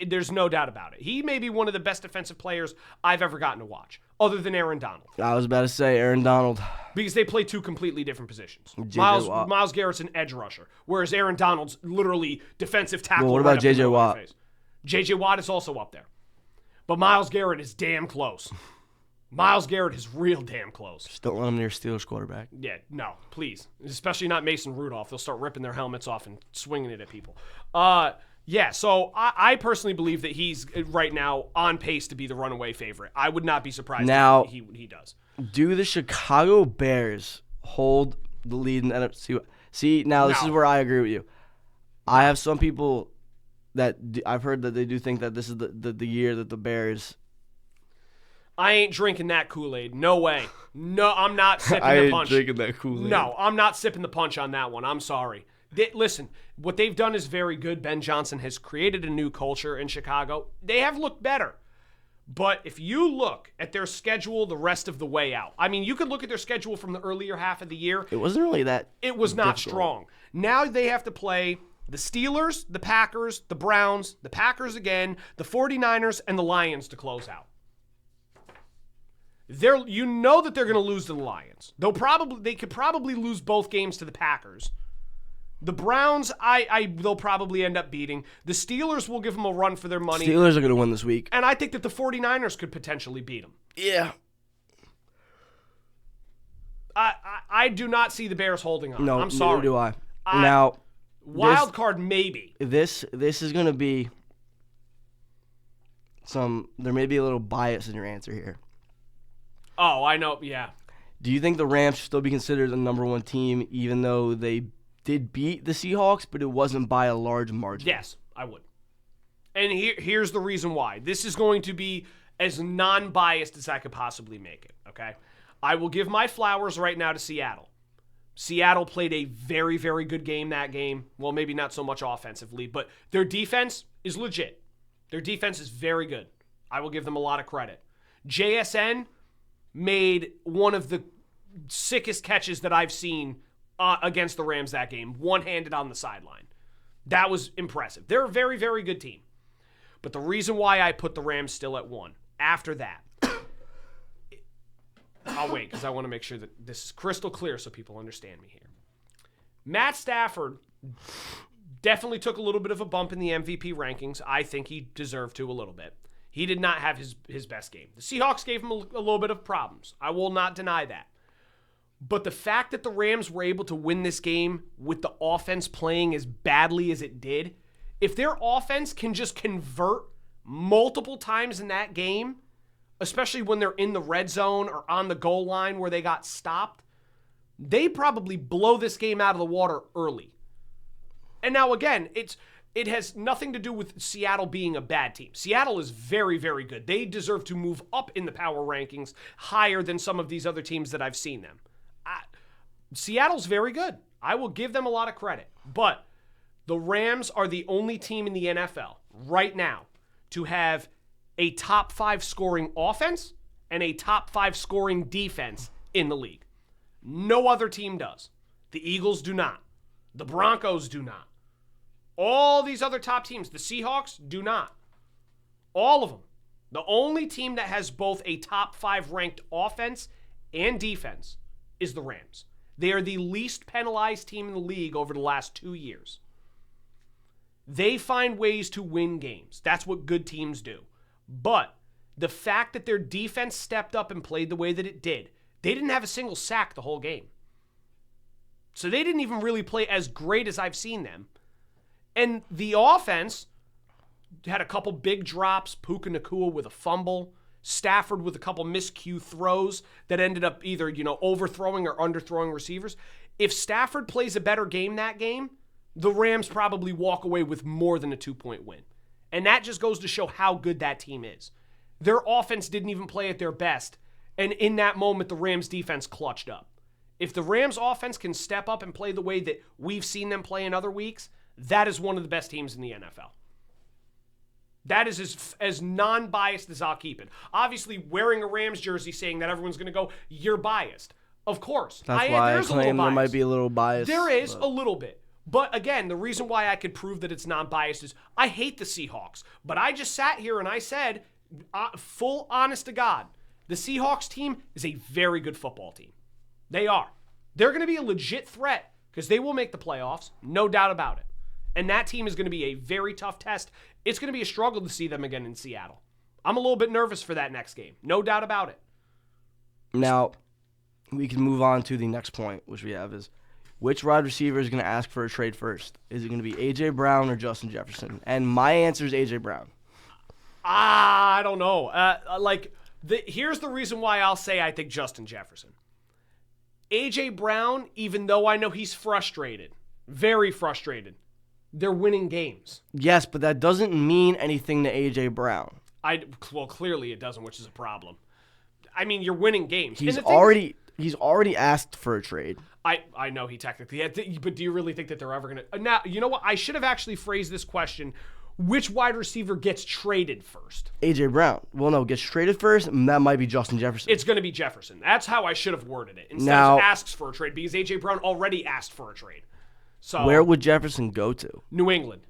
There's no doubt about it. He may be one of the best defensive players I've ever gotten to watch, other than Aaron Donald. I was about to say Aaron Donald. Because they play 2 completely different positions. J.J. Watt. Myles Garrett's an edge rusher, whereas Aaron Donald's literally defensive tackle. Well, what right about up in the J.J. middle of Watt? their face. J.J. Watt is also up there. But Myles Garrett is damn close. Myles Garrett is real damn close. Just don't let him near Steelers quarterback. Yeah, no, please. Especially not Mason Rudolph. They'll start ripping their helmets off and swinging it at people. Yeah, so I personally believe that he's right now on pace to be the runaway favorite. I would not be surprised Now, if he does. Do the Chicago Bears hold the lead in the NFC? See, now this is where I agree with you. I have some people that I've heard that they do think that this is the year that the Bears. I ain't drinking that Kool-Aid. No way. No, I'm not sipping the punch. that Kool-Aid. No, I'm not sipping the punch on that one. I'm sorry. Listen, what they've done is very good. Ben Johnson has created a new culture in Chicago. They have looked better. But if you look at their schedule the rest of the way out, I mean, you could look at their schedule from the earlier half of the year. It wasn't really that. It was not difficult. strong. Now they have to play the Steelers, the Packers, the Browns, the Packers again, the 49ers, and the Lions to close out. You know that they're going to lose to the Lions. They could probably lose both games to the Packers. The Browns, they'll probably end up beating. The Steelers will give them a run for their money. Steelers are going to win this week. And I think that the 49ers could potentially beat them. Yeah. I do not see the Bears holding on. No, I'm sorry. neither do I. Now, wild card maybe. This is going to be there may be a little bias in your answer here. Oh, I know. Yeah. Do you think the Rams should still be considered the number 1 team, even though they did beat the Seahawks, but it wasn't by a large margin? Yes, I would. And here's the reason why. This is going to be as non-biased as I could possibly make it, okay? I will give my flowers right now to Seattle. Seattle played a very, very good game that game. Well, maybe not so much offensively, but their defense is legit. Their defense is very good. I will give them a lot of credit. JSN made one of the sickest catches that I've seen against the Rams that game, one-handed on the sideline. That was impressive. They're a very, very good team. But the reason why I put the Rams still at 1, after that, I'll wait because I want to make sure that this is crystal clear so people understand me here. Matt Stafford definitely took a little bit of a bump in the MVP rankings. I think he deserved to a little bit. He did not have his best game. The Seahawks gave him a little bit of problems. I will not deny that. But the fact that the Rams were able to win this game with the offense playing as badly as it did, if their offense can just convert multiple times in that game, especially when they're in the red zone or on the goal line where they got stopped, they probably blow this game out of the water early. And now again, it has nothing to do with Seattle being a bad team. Seattle is very, very good. They deserve to move up in the power rankings higher than some of these other teams that I've seen them. Seattle's very good. I will give them a lot of credit. But the Rams are the only team in the NFL right now to have a top 5 scoring offense and a top 5 scoring defense in the league. No other team does. The Eagles do not. The Broncos do not. All these other top teams, the Seahawks, do not. All of them. The only team that has both a top 5 ranked offense and defense is the Rams. They are the least penalized team in the league over the last 2 years. They find ways to win games. That's what good teams do. But the fact that their defense stepped up and played the way that it did, they didn't have a single sack the whole game. So they didn't even really play as great as I've seen them. And the offense had a couple big drops, Puka Nacua with a fumble, Stafford with a couple miscue throws that ended up either, overthrowing or underthrowing receivers. If Stafford plays a better game that game, the Rams probably walk away with more than a 2-point win. And that just goes to show how good that team is. Their offense didn't even play at their best. And in that moment, the Rams defense clutched up. If the Rams offense can step up and play the way that we've seen them play in other weeks, that is one of the best teams in the NFL. That is as non-biased as I'll keep it. Obviously, wearing a Rams jersey saying that everyone's going to go, you're biased. Of course. That's why I claim there might be a little bias. There is a little bit. But again, the reason why I could prove that it's non-biased is I hate the Seahawks. But I just sat here and I said, full honest to God, the Seahawks team is a very good football team. They are. They're going to be a legit threat because they will make the playoffs, no doubt about it. And that team is going to be a very tough test. It's going to be a struggle to see them again in Seattle. I'm a little bit nervous for that next game. No doubt about it. Now, we can move on to the next point, which we have is, which wide receiver is going to ask for a trade first? Is it going to be A.J. Brown or Justin Jefferson? And my answer is A.J. Brown. I don't know. Here's the reason why I'll say I think Justin Jefferson. A.J. Brown, even though I know he's frustrated, very frustrated, they're winning games. Yes, but that doesn't mean anything to A.J. Brown. Well, clearly it doesn't, which is a problem. I mean, you're winning games. He's already asked for a trade. I know he technically had, but do you really think that they're ever going to? Now, you know what? I should have actually phrased this question. Which wide receiver gets traded first? A.J. Brown. Well, no, gets traded first, and that might be Justin Jefferson. It's going to be Jefferson. That's how I should have worded it. Instead of asks for a trade, because A.J. Brown already asked for a trade. So where would Jefferson go to? New England.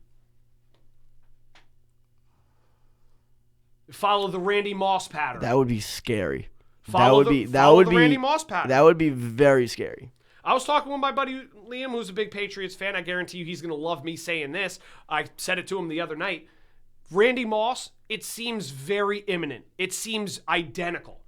Follow the Randy Moss pattern. That would be scary. Follow the Randy Moss pattern. That would be very scary. I was talking with my buddy Liam, who's a big Patriots fan. I guarantee you he's going to love me saying this. I said it to him the other night. Randy Moss, it seems very imminent. It seems identical.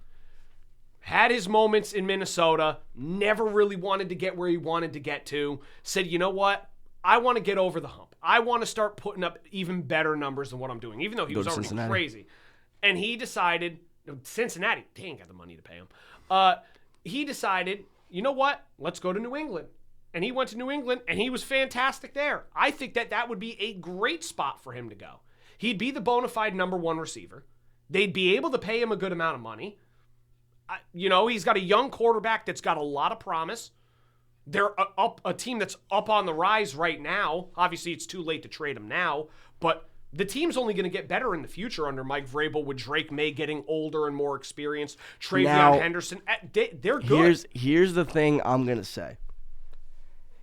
Had his moments in Minnesota, never really wanted to get where he wanted to get to. Said, you know what? I want to get over the hump. I want to start putting up even better numbers than what I'm doing, even though he was already crazy. And he decided, Cincinnati, they ain't got the money to pay him. He decided, you know what? Let's go to New England. And he went to New England, and he was fantastic there. I think that would be a great spot for him to go. He'd be the bona fide number one receiver. They'd be able to pay him a good amount of money. He's got a young quarterback that's got a lot of promise. They're a team that's up on the rise right now. Obviously, it's too late to trade him now, but The team's only going to get better in the future under Mike Vrabel with Drake May getting older and more experienced. Travion Henderson, they're good. Here's the thing I'm going to say.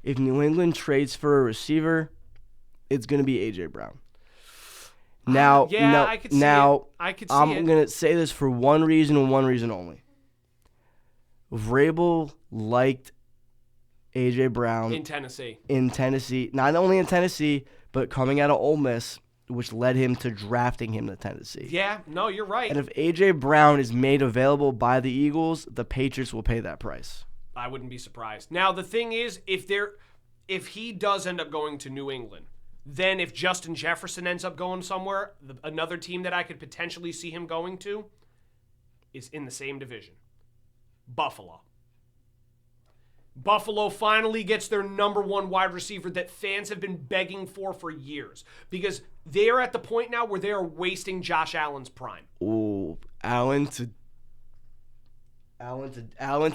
If New England trades for a receiver, it's going to be A.J. Brown. Now, I could see it. I'm going to say this for one reason and one reason only. Vrabel liked A.J. Brown in Tennessee. Not only in Tennessee, but coming out of Ole Miss, which led him to drafting him to Tennessee. Yeah, no, you're right. And if A.J. Brown is made available by the Eagles, the Patriots will pay that price. I wouldn't be surprised. Now, the thing is, if he does end up going to New England, then if Justin Jefferson ends up going somewhere, another team that I could potentially see him going to is in the same division. Buffalo. Buffalo finally gets their number one wide receiver that fans have been begging for years, because they are at the point now where they are wasting Josh Allen's prime. Ooh, Allen to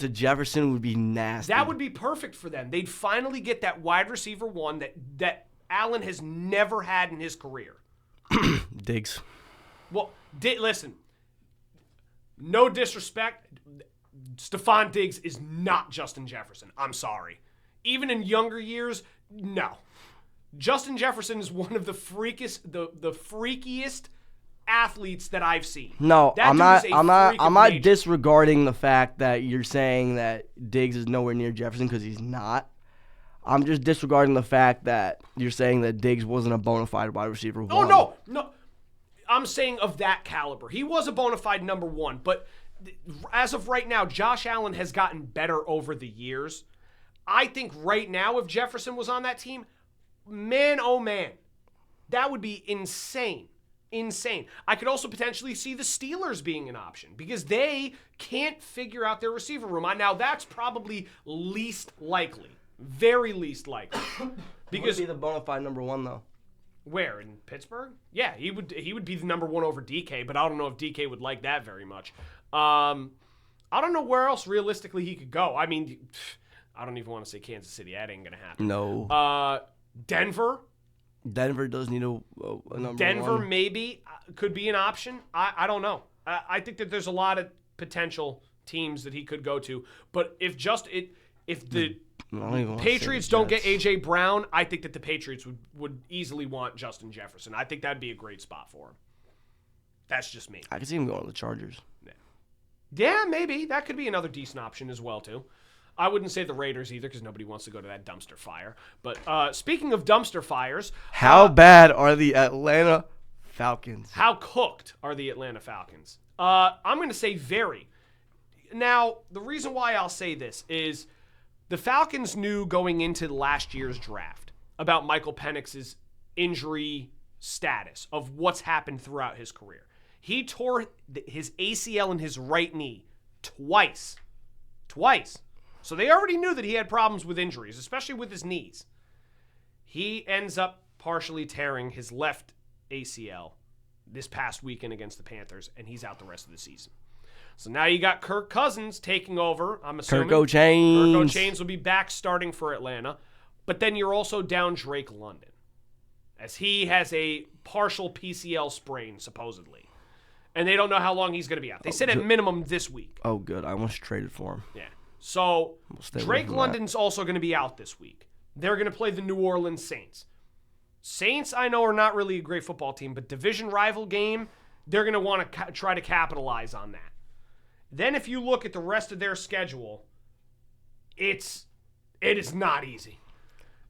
Jefferson would be nasty. That would be perfect for them. They'd finally get that wide receiver one that Allen has never had in his career. Diggs. Well, listen, no disrespect, Stephon Diggs is not Justin Jefferson. I'm sorry. Even in younger years, no. Justin Jefferson is one of the freakiest athletes that I've seen. No, I'm not disregarding the fact that you're saying that Diggs is nowhere near Jefferson, because he's not. I'm just disregarding the fact that you're saying that Diggs wasn't a bona fide wide receiver one. Oh, no. I'm saying of that caliber. He was a bona fide number one, but as of right now, Josh Allen has gotten better over the years. I think right now, if Jefferson was on that team, man, oh man, that would be insane. Insane. I could also potentially see the Steelers being an option, because they can't figure out their receiver room. Now, that's probably least likely. Very least likely. Because would be the bona fide number one, though. Where? In Pittsburgh? Yeah, he would be the number one over DK, but I don't know if DK would like that very much. I don't know where else realistically he could go. I mean, I don't even want to say Kansas City. That ain't going to happen. No. Denver? Denver does need a number Denver one. Maybe could be an option. I don't know. I think that there's a lot of potential teams that he could go to. But if the Patriots don't get A.J. Brown, I think that the Patriots would easily want Justin Jefferson. I think that'd be a great spot for him. That's just me. I could see him going to the Chargers. Yeah, maybe. That could be another decent option as well, too. I wouldn't say the Raiders either, because nobody wants to go to that dumpster fire. But speaking of dumpster fires... How bad are the Atlanta Falcons? How cooked are the Atlanta Falcons? I'm going to say very. Now, the reason why I'll say this is the Falcons knew going into last year's draft about Michael Penix's injury status, of what's happened throughout his career. He tore his ACL in his right knee twice. So they already knew that he had problems with injuries, especially with his knees. He ends up partially tearing his left ACL this past weekend against the Panthers, and he's out the rest of the season. So now you got Kirk Cousins taking over, I'm assuming. Kirk O'Chains will be back starting for Atlanta. But then you're also down Drake London, as he has a partial PCL sprain, supposedly. And they don't know how long he's going to be out. They said at minimum this week. Oh, good. I almost traded for him. Yeah. So Drake London's also going to be out this week. They're going to play the New Orleans Saints. Saints, I know, are not really a great football team, but division rival game, they're going to want to try to capitalize on that. Then if you look at the rest of their schedule, it is not easy.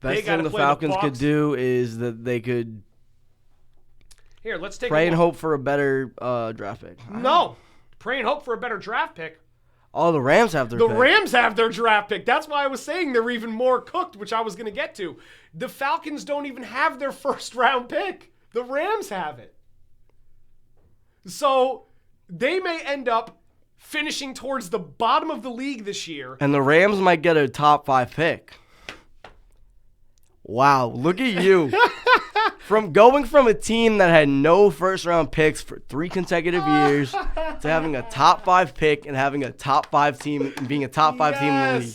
Best thing the Falcons could do is that they could let's take pray and hope for a better draft pick. No. Pray and hope for a better draft pick. Oh, the Rams have their pick. The Rams have their draft pick. That's why I was saying they're even more cooked, which I was going to get to. The Falcons don't even have their first round pick. The Rams have it. So they may end up finishing towards the bottom of the league this year. And the Rams might get a top 5 pick. Wow, look at you. From going from a team that had no first-round picks for 3 consecutive years to having a top 5 pick and having a top 5 team and being a top 5 team in the league.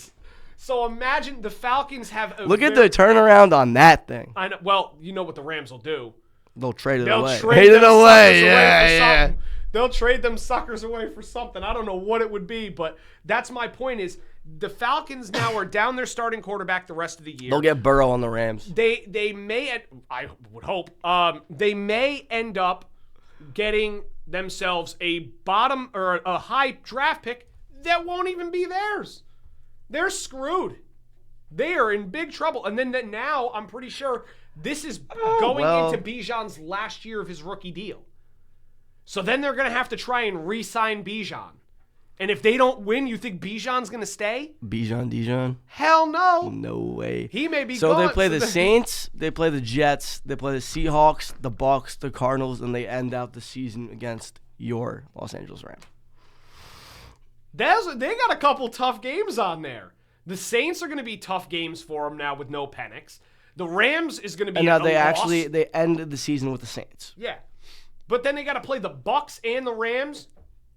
So imagine the Falcons have Look at the turnaround on that thing. I know. Well, you know what the Rams will do. They'll trade it They'll away. trade them suckers away for Yeah. something. They'll trade them suckers away for something. I don't know what it would be, but that's my point is the Falcons now are down their starting quarterback the rest of the year. They'll get Burrow on the Rams. They may, I would hope, they may end up getting themselves a bottom or a high draft pick that won't even be theirs. They're screwed. They are in big trouble. And then now I'm pretty sure this is going into Bijan's last year of his rookie deal. So then they're going to have to try and re-sign Bijan. And if they don't win, you think Bijan's going to stay? Dijon? Hell no. No way. He may be so gone. they play the Saints, they play the Jets, they play the Seahawks, the Bucks, the Cardinals, and they end out the season against your Los Angeles Rams. They got a couple tough games on there. The Saints are going to be tough games for them now with no Penix. The Rams is going to be And now loss. they ended the season with the Saints. Yeah. But then they got to play the Bucks and the Rams.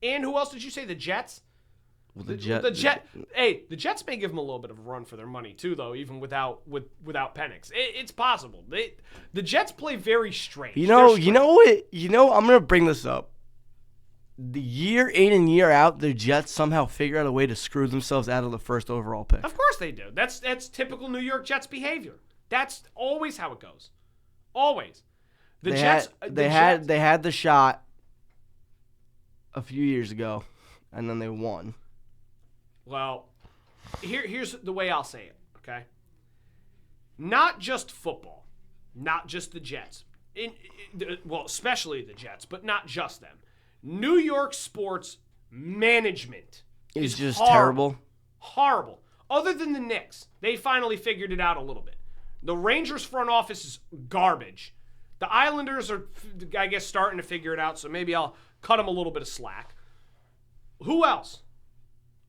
And who else did you say? The Jets? Well, The Jets may give them a little bit of a run for their money too, though, even without Penix. It's possible. The Jets play very strange. You know what? I'm gonna bring this up. The year in and year out, the Jets somehow figure out a way to screw themselves out of the first overall pick. Of course they do. That's typical New York Jets behavior. That's always how it goes. Always. They had the shot a few years ago, and then they won. Well, here's the way I'll say it, okay? Not just football, not just the Jets. Especially the Jets, but not just them. New York sports management It's is just horrible. terrible. Horrible. Other than the Knicks, they finally figured it out a little bit. The Rangers front office is garbage. The Islanders are, I guess, starting to figure it out, so maybe I'll cut them a little bit of slack. Who else?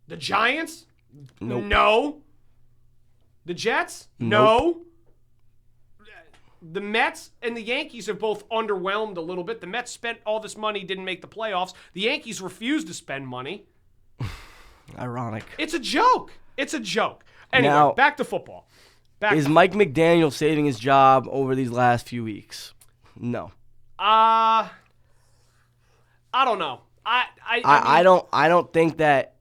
The Giants? Nope. No. The Jets? Nope. No. The Mets and the Yankees are both underwhelmed a little bit. The Mets spent all this money, didn't make the playoffs. The Yankees refused to spend money. Ironic. It's a joke. It's a joke. Anyway, Now, back to football. Is Mike McDaniel saving his job over these last few weeks? No. I don't know. I don't think that.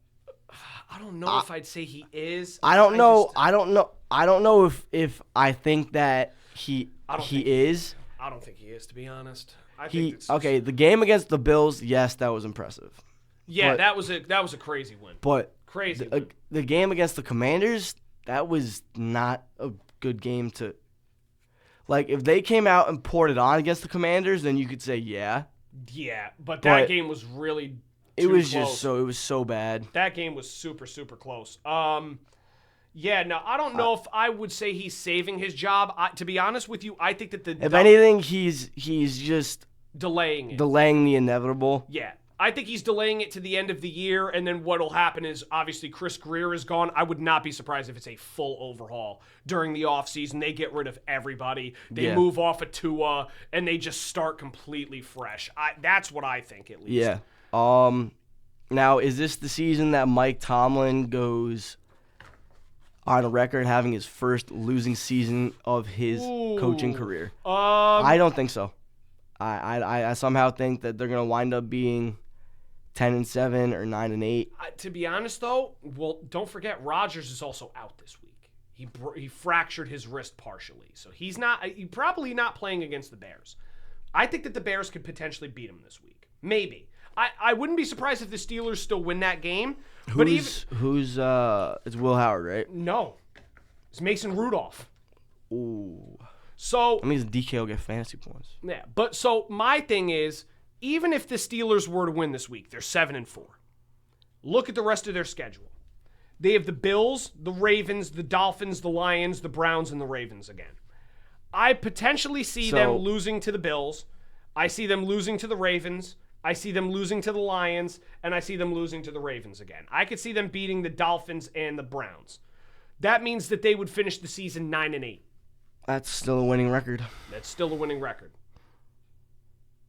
I don't know if I'd say he is. I don't know. I don't know if I think that he is. I don't think he is, to be honest. The game against the Bills, yes, that was impressive. Yeah, But- that was a crazy win. But Crazy. the game against the Commanders, that was not a good game to. Like, if they came out and poured it on against the Commanders, then you could say yeah. Yeah, but that But game was really It too was close. it was so bad. That game was super, super close. Yeah, no, I don't know if I would say he's saving his job. To be honest with you, I think that If anything, he's just delaying it. delaying the inevitable. Yeah. I think he's delaying it to the end of the year, and then what'll happen is, obviously, Chris Greer is gone. I would not be surprised if it's a full overhaul during the offseason. They get rid of everybody. They move off of Tua, and they just start completely fresh. That's what I think, at least. Yeah. Now, is this the season that Mike Tomlin goes on record having his first losing season of his coaching career? I don't think so. I somehow think that they're going to wind up being 10-7 or 9-8. To be honest, though, well, don't forget Rodgers is also out this week. He fractured his wrist partially, so he's probably not playing against the Bears. I think that the Bears could potentially beat him this week. Maybe. I wouldn't be surprised if the Steelers still win that game. It's Will Howard, right? No, it's Mason Rudolph. Ooh. So that means DK will get fantasy points. Yeah, but so my thing is, even if the Steelers were to win this week, they're 7-4. Look at the rest of their schedule. They have the Bills, the Ravens, the Dolphins, the Lions, the Browns, and the Ravens again. I potentially see them losing to the Bills. I see them losing to the Ravens. I see them losing to the Lions, and I see them losing to the Ravens again. I could see them beating the Dolphins and the Browns. That means that they would finish the season 9-8. That's still a winning record. That's still a winning record.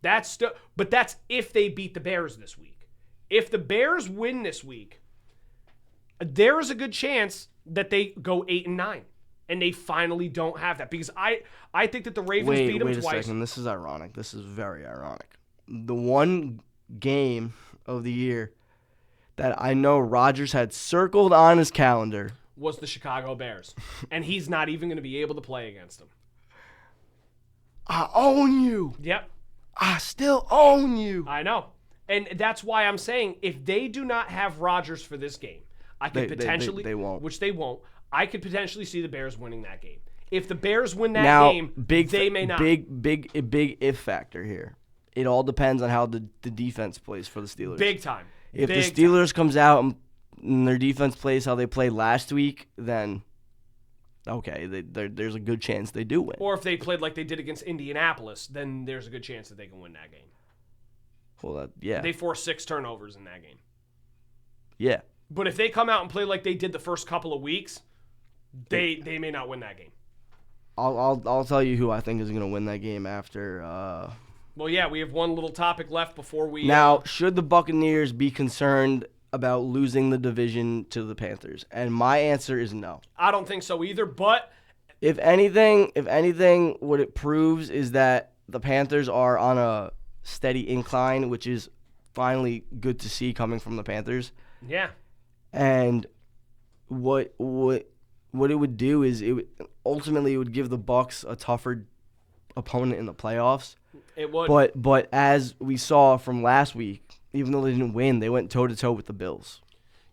But that's if they beat the Bears this week. If the Bears win this week, there is a good chance that they go 8-9. And they finally don't have that because I think that the Ravens beat them twice. Wait a second. This is ironic. This is very ironic. The one game of the year that I know Rodgers had circled on his calendar was the Chicago Bears. And he's not even going to be able to play against them. I own you. Yep. I still own you. I know. And that's why I'm saying if they do not have Rodgers for this game, I could potentially, they won't. Which they won't, I could potentially see the Bears winning that game. If the Bears win that game, they may not. Big if factor here. It all depends on how the defense plays for the Steelers. Big time. If the Steelers comes out and their defense plays how they played last week, then okay, there's a good chance they do win. Or if they played like they did against Indianapolis, then there's a good chance that they can win that game. Well, yeah. They forced 6 turnovers in that game. Yeah. But if they come out and play like they did the first couple of weeks, they may not win that game. I'll tell you who I think is going to win that game after. Well, yeah, we have one little topic left before we. Now, should the Buccaneers be concerned about losing the division to the Panthers? And my answer is no. I don't think so either. But if anything, what it proves is that the Panthers are on a steady incline, which is finally good to see coming from the Panthers. Yeah. And what it would do is ultimately it would give the Bucs a tougher opponent in the playoffs. It would. But as we saw from last week, even though they didn't win, they went toe-to-toe with the Bills.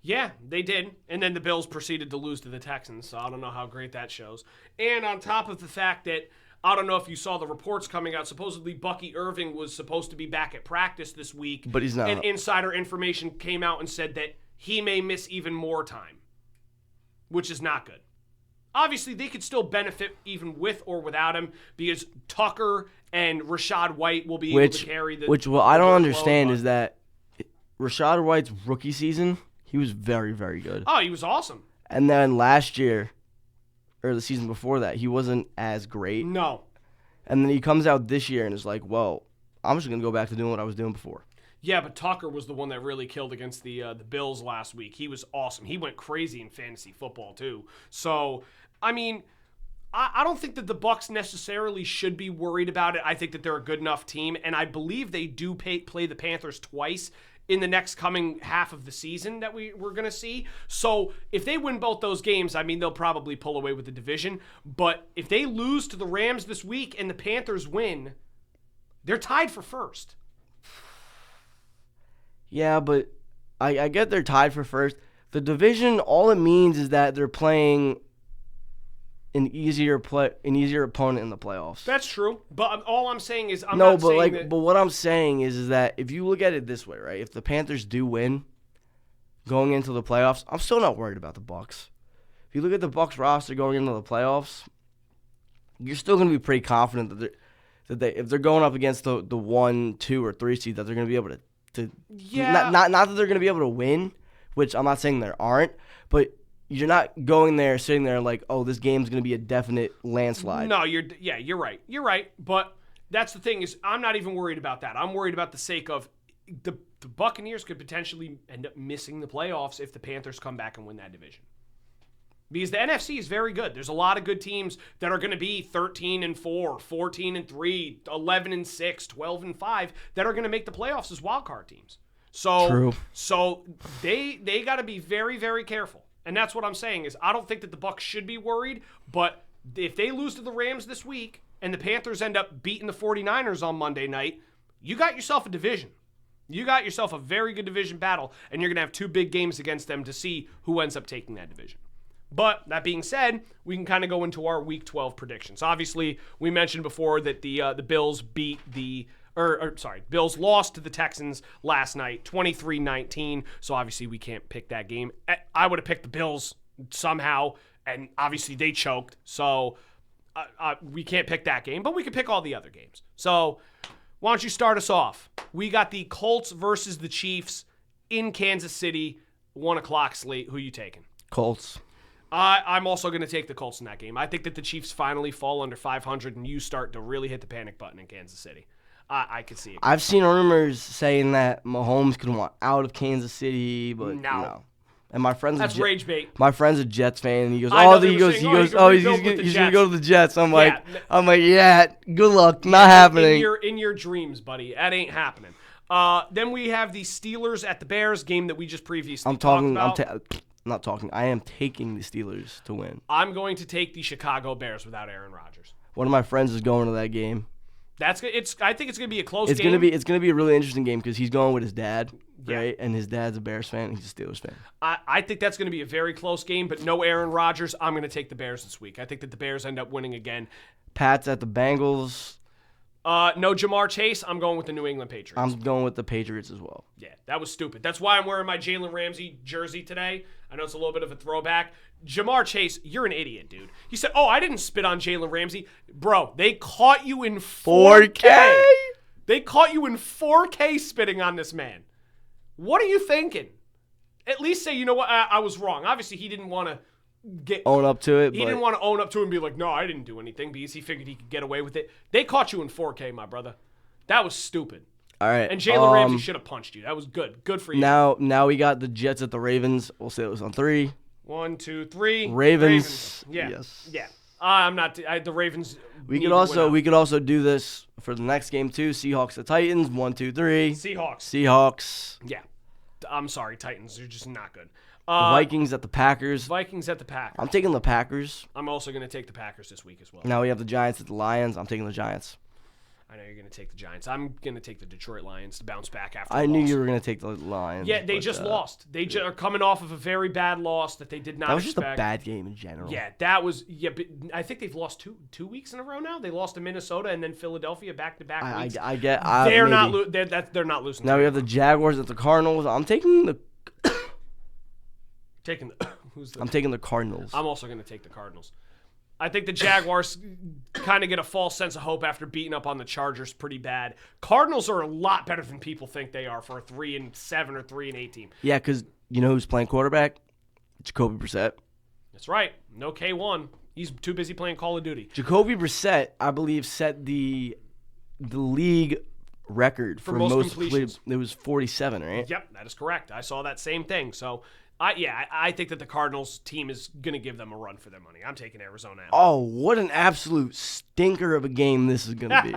Yeah, they did. And then the Bills proceeded to lose to the Texans, so I don't know how great that shows. And on top of the fact that, I don't know if you saw the reports coming out, supposedly Bucky Irving was supposed to be back at practice this week. But he's not. And insider information came out and said that he may miss even more time, which is not good. Obviously, they could still benefit even with or without him because Tucker and Rachaad White will be able to carry the. Which what I don't understand is that Rachaad White's rookie season, he was very, very good. Oh, he was awesome. And then last year, or the season before that, he wasn't as great. No. And then he comes out this year and is like, well, I'm just going to go back to doing what I was doing before. Yeah, but Tucker was the one that really killed against the Bills last week. He was awesome. He went crazy in fantasy football, too. So, I mean, I don't think that the Bucs necessarily should be worried about it. I think that they're a good enough team, and I believe they do play the Panthers twice in the next coming half of the season that we're going to see. So if they win both those games, I mean, they'll probably pull away with the division. But if they lose to the Rams this week and the Panthers win, they're tied for first. Yeah, but I get they're tied for first. The division, all it means is that they're playing an easier opponent in the playoffs. That's true, but all I'm saying is but what I'm saying is that if you look at it this way, right? If the Panthers do win going into the playoffs, I'm still not worried about the Bucs. If you look at the Bucs roster going into the playoffs, you're still going to be pretty confident that if they're going up against the 1, 2, or 3 seed, that they're going to be able to not that they're going to be able to win, which I'm not saying there aren't, but you're not going there, sitting there like, oh, this game's going to be a definite landslide. No, you're right. You're right. But that's the thing is I'm not even worried about that. I'm worried about the sake of the Buccaneers could potentially end up missing the playoffs if the Panthers come back and win that division. Because the NFC is very good. There's a lot of good teams that are going to be 13-4, 14-3, 11-6, 12-5 that are going to make the playoffs as wildcard teams. So, True. So they got to be very, very careful. And that's what I'm saying is I don't think that the Bucs should be worried, but if they lose to the Rams this week and the Panthers end up beating the 49ers on Monday night, you got yourself a division. You got yourself a very good division battle, and you're going to have 2 big games against them to see who ends up taking that division. But that being said, we can kind of go into our Week 12 predictions. Obviously, we mentioned before that the Bills Bills lost to the Texans last night, 23-19. So obviously we can't pick that game. I would have picked the Bills somehow, and obviously they choked. So we can't pick that game, but we can pick all the other games. So why don't you start us off? We got the Colts versus the Chiefs in Kansas City, 1 o'clock slate. Who you taking? Colts. I'm also going to take the Colts in that game. I think that the Chiefs finally fall under 500 and you start to really hit the panic button in Kansas City. I could see it. I've seen rumors saying that Mahomes could want out of Kansas City, but no. And my friend's That's rage bait. My friend's a Jets fan, and he goes, I know, "Oh, they he were goes, saying, he oh, goes, he can oh, he's rebuild with the gonna go to the Jets." I'm Yeah. like, yeah, good luck, not happening. In your dreams, buddy. That ain't happening. Then we have the Steelers at the Bears game that we just previously talked about. I'm not talking. I am taking the Steelers to win. I'm going to take the Chicago Bears without Aaron Rodgers. One of my friends is going to that game. That's good. I think it's going to be a close game. It's gonna be a really interesting game because he's going with his dad, right? And his dad's a Bears fan, and he's a Steelers fan. I think that's going to be a very close game, but no Aaron Rodgers. I'm going to take the Bears this week. I think that the Bears end up winning again. Pats at the Bengals. No Jamar Chase. I'm going with the New England Patriots. I'm going with the Patriots as well. Yeah, that was stupid. That's why I'm wearing my Jalen Ramsey jersey today. I know it's a little bit of a throwback. Jamar Chase, you're an idiot, dude. He said, "Oh, I didn't spit on Jalen Ramsey." Bro, they caught you in 4K. They caught you in 4K spitting on this man. What are you thinking? At least say, you know what, I was wrong. Obviously, he didn't want to own up to it. He didn't want to own up to it and be like, "No, I didn't do anything," because he figured he could get away with it. They caught you in 4K, my brother. That was stupid. All right. And Jalen Ramsey should have punched you. That was good. Good for you. Now we got the Jets at the Ravens. We'll say it was on 3. 1, 2, 3. Ravens. Yeah. Yes. Yeah. I'm not. The Ravens. We could also do this for the next game too. Seahawks at Titans. 1, 2, 3. Seahawks. Yeah. I'm sorry, Titans. They're just not good. Vikings at the Packers. I'm taking the Packers. I'm also going to take the Packers this week as well. Now we have the Giants at the Lions. I'm taking the Giants. I know you're going to take the Giants. I'm going to take the Detroit Lions to bounce back after I knew you were going to take the Lions. Yeah, they just lost. They are coming off of a very bad loss that they did not expect. That was just a bad game in general. Yeah, that was. Yeah, but I think they've lost two weeks in a row now. They lost to Minnesota and then Philadelphia back-to-back weeks. They're not losing. Now we have the Jaguars at the Cardinals. I'm taking the I'm taking the Cardinals. I'm also going to take the Cardinals. I think the Jaguars kind of get a false sense of hope after beating up on the Chargers pretty bad. Cardinals are a lot better than people think they are for a 3-7 or 3-8 team. Yeah, because you know who's playing quarterback? Jacoby Brissett. That's right. No K1. He's too busy playing Call of Duty. Jacoby Brissett, I believe, set the league record for most completions. It was 47, right? Yep, that is correct. I saw that same thing. So, I think that the Cardinals team is going to give them a run for their money. I'm taking Arizona out. Oh, what an absolute stinker of a game this is going to be.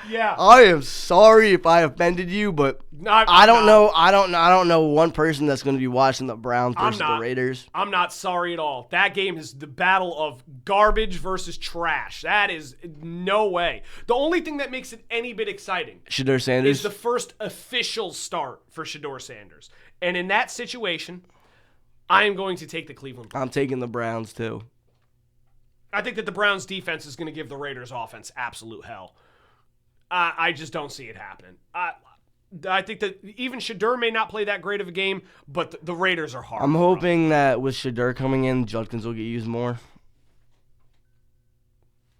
Yeah. I am sorry if I offended you, but I don't know one person that's going to be watching the Browns versus the Raiders. I'm not sorry at all. That game is the battle of garbage versus trash. That is no way. The only thing that makes it any bit exciting Shedeur Sanders is the first official start for Shedeur Sanders. And in that situation, I am going to take the Cleveland Browns. I'm taking the Browns too. I think that the Browns defense is going to give the Raiders offense absolute hell. I just don't see it happening. I think that even Shedeur may not play that great of a game, but the Raiders are hard. I'm hoping that with Shedeur coming in, Judkins will get used more.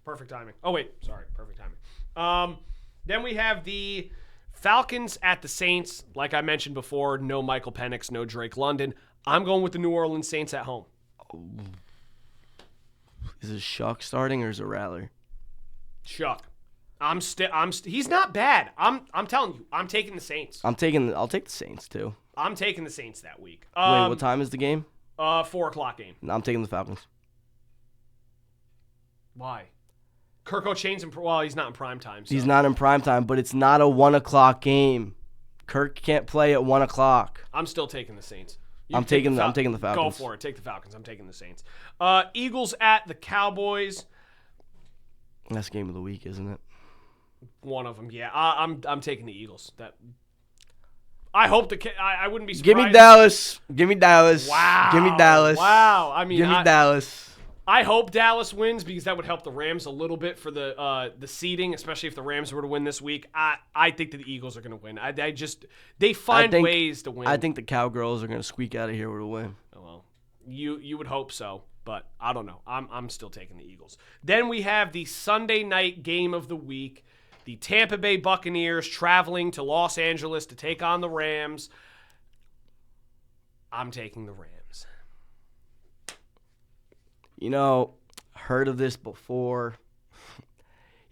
Perfect timing. Oh, wait. Sorry. Perfect timing. Then we have the Falcons at the Saints. Like I mentioned before, no Michael Penix, no Drake London. I'm going with the New Orleans Saints at home. Is it Shuck starting or is it Rattler? Shuck. He's not bad. I'm telling you, I'm taking the Saints. I'll take the Saints too. I'm taking the Saints that week. Wait, what time is the game? 4:00 game. No, I'm taking the Falcons. Why? Kirk O'Chain's he's not in prime time. So. He's not in prime time, but it's not a 1:00 game. Kirk can't play at 1:00. I'm still taking the Saints. I'm taking the Falcons. Go for it. Take the Falcons. I'm taking the Saints. Eagles at the Cowboys. That's game of the week, isn't it? One of them, yeah. I'm taking the Eagles. I hope I wouldn't be surprised. Give me Dallas. Wow. Give me Dallas. Wow. I mean, give me Dallas. I hope Dallas wins because that would help the Rams a little bit for the seeding, especially if the Rams were to win this week. I think that the Eagles are going to win. They find ways to win. I think the Cowgirls are going to squeak out of here with a win. Oh, well, you would hope so, but I don't know. I'm still taking the Eagles. Then we have the Sunday night game of the week. The Tampa Bay Buccaneers traveling to Los Angeles to take on the Rams. I'm taking the Rams. You know, heard of this before.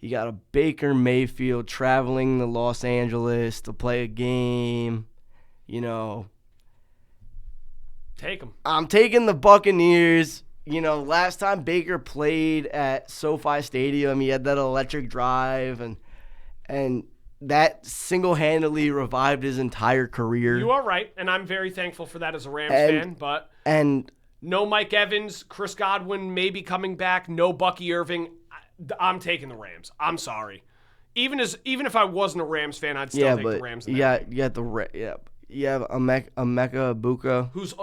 You got a Baker Mayfield traveling to Los Angeles to play a game. You know, Take them. I'm taking the Buccaneers. You know, last time Baker played at SoFi Stadium, he had that electric drive, and that single-handedly revived his entire career. You are right, and I'm very thankful for that as a Rams fan. But no Mike Evans, Chris Godwin may be coming back. No Bucky Irving. I'm taking the Rams. I'm sorry. Even if I wasn't a Rams fan, I'd still take the Rams. You have Emeka Ibuka, who's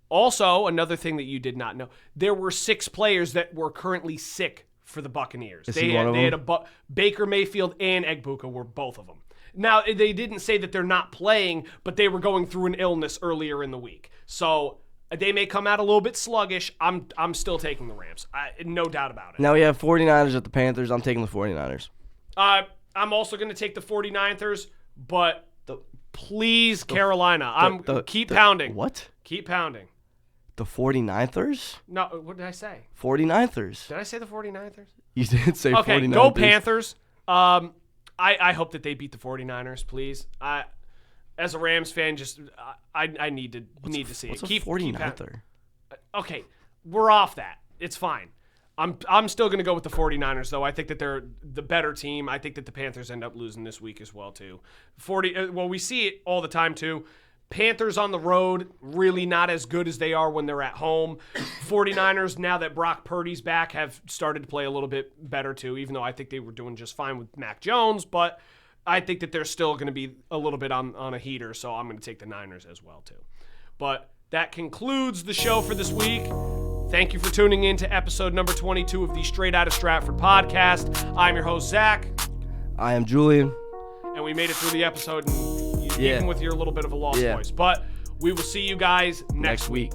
also another thing that you did not know. There were 6 players that were currently sick for the Buccaneers. They had Baker Mayfield and Egbuka were both of them. Now, they didn't say that they're not playing, but they were going through an illness earlier in the week. So they may come out a little bit sluggish. I'm still taking the Rams. No doubt about it. Now we have 49ers at the Panthers. I'm taking the 49ers. I'm also going to take the 49ers, but please, Carolina. Keep pounding. What? Keep pounding. The 49ers? No, what did I say? 49ers. Did I say the 49ers? You did say 49ers. Okay, go Panthers. I hope that they beat the 49ers, please. As a Rams fan, I need to see it. What's a 49er? Okay, we're off that. It's fine. I'm still going to go with the 49ers, though. I think that they're the better team. I think that the Panthers end up losing this week as well, too. We see it all the time, too. Panthers on the road, really not as good as they are when they're at home. 49ers, now that Brock Purdy's back, have started to play a little bit better too, even though I think they were doing just fine with Mac Jones. But I think that they're still going to be a little bit on a heater, so I'm going to take the Niners as well too. But that concludes the show for this week. Thank you for tuning in to episode number 22 of the Straight Outta Stratford podcast. I'm your host, Zach. I am Julian. And we made it through the episode, even with your little bit of a lost voice. But we will see you guys next week.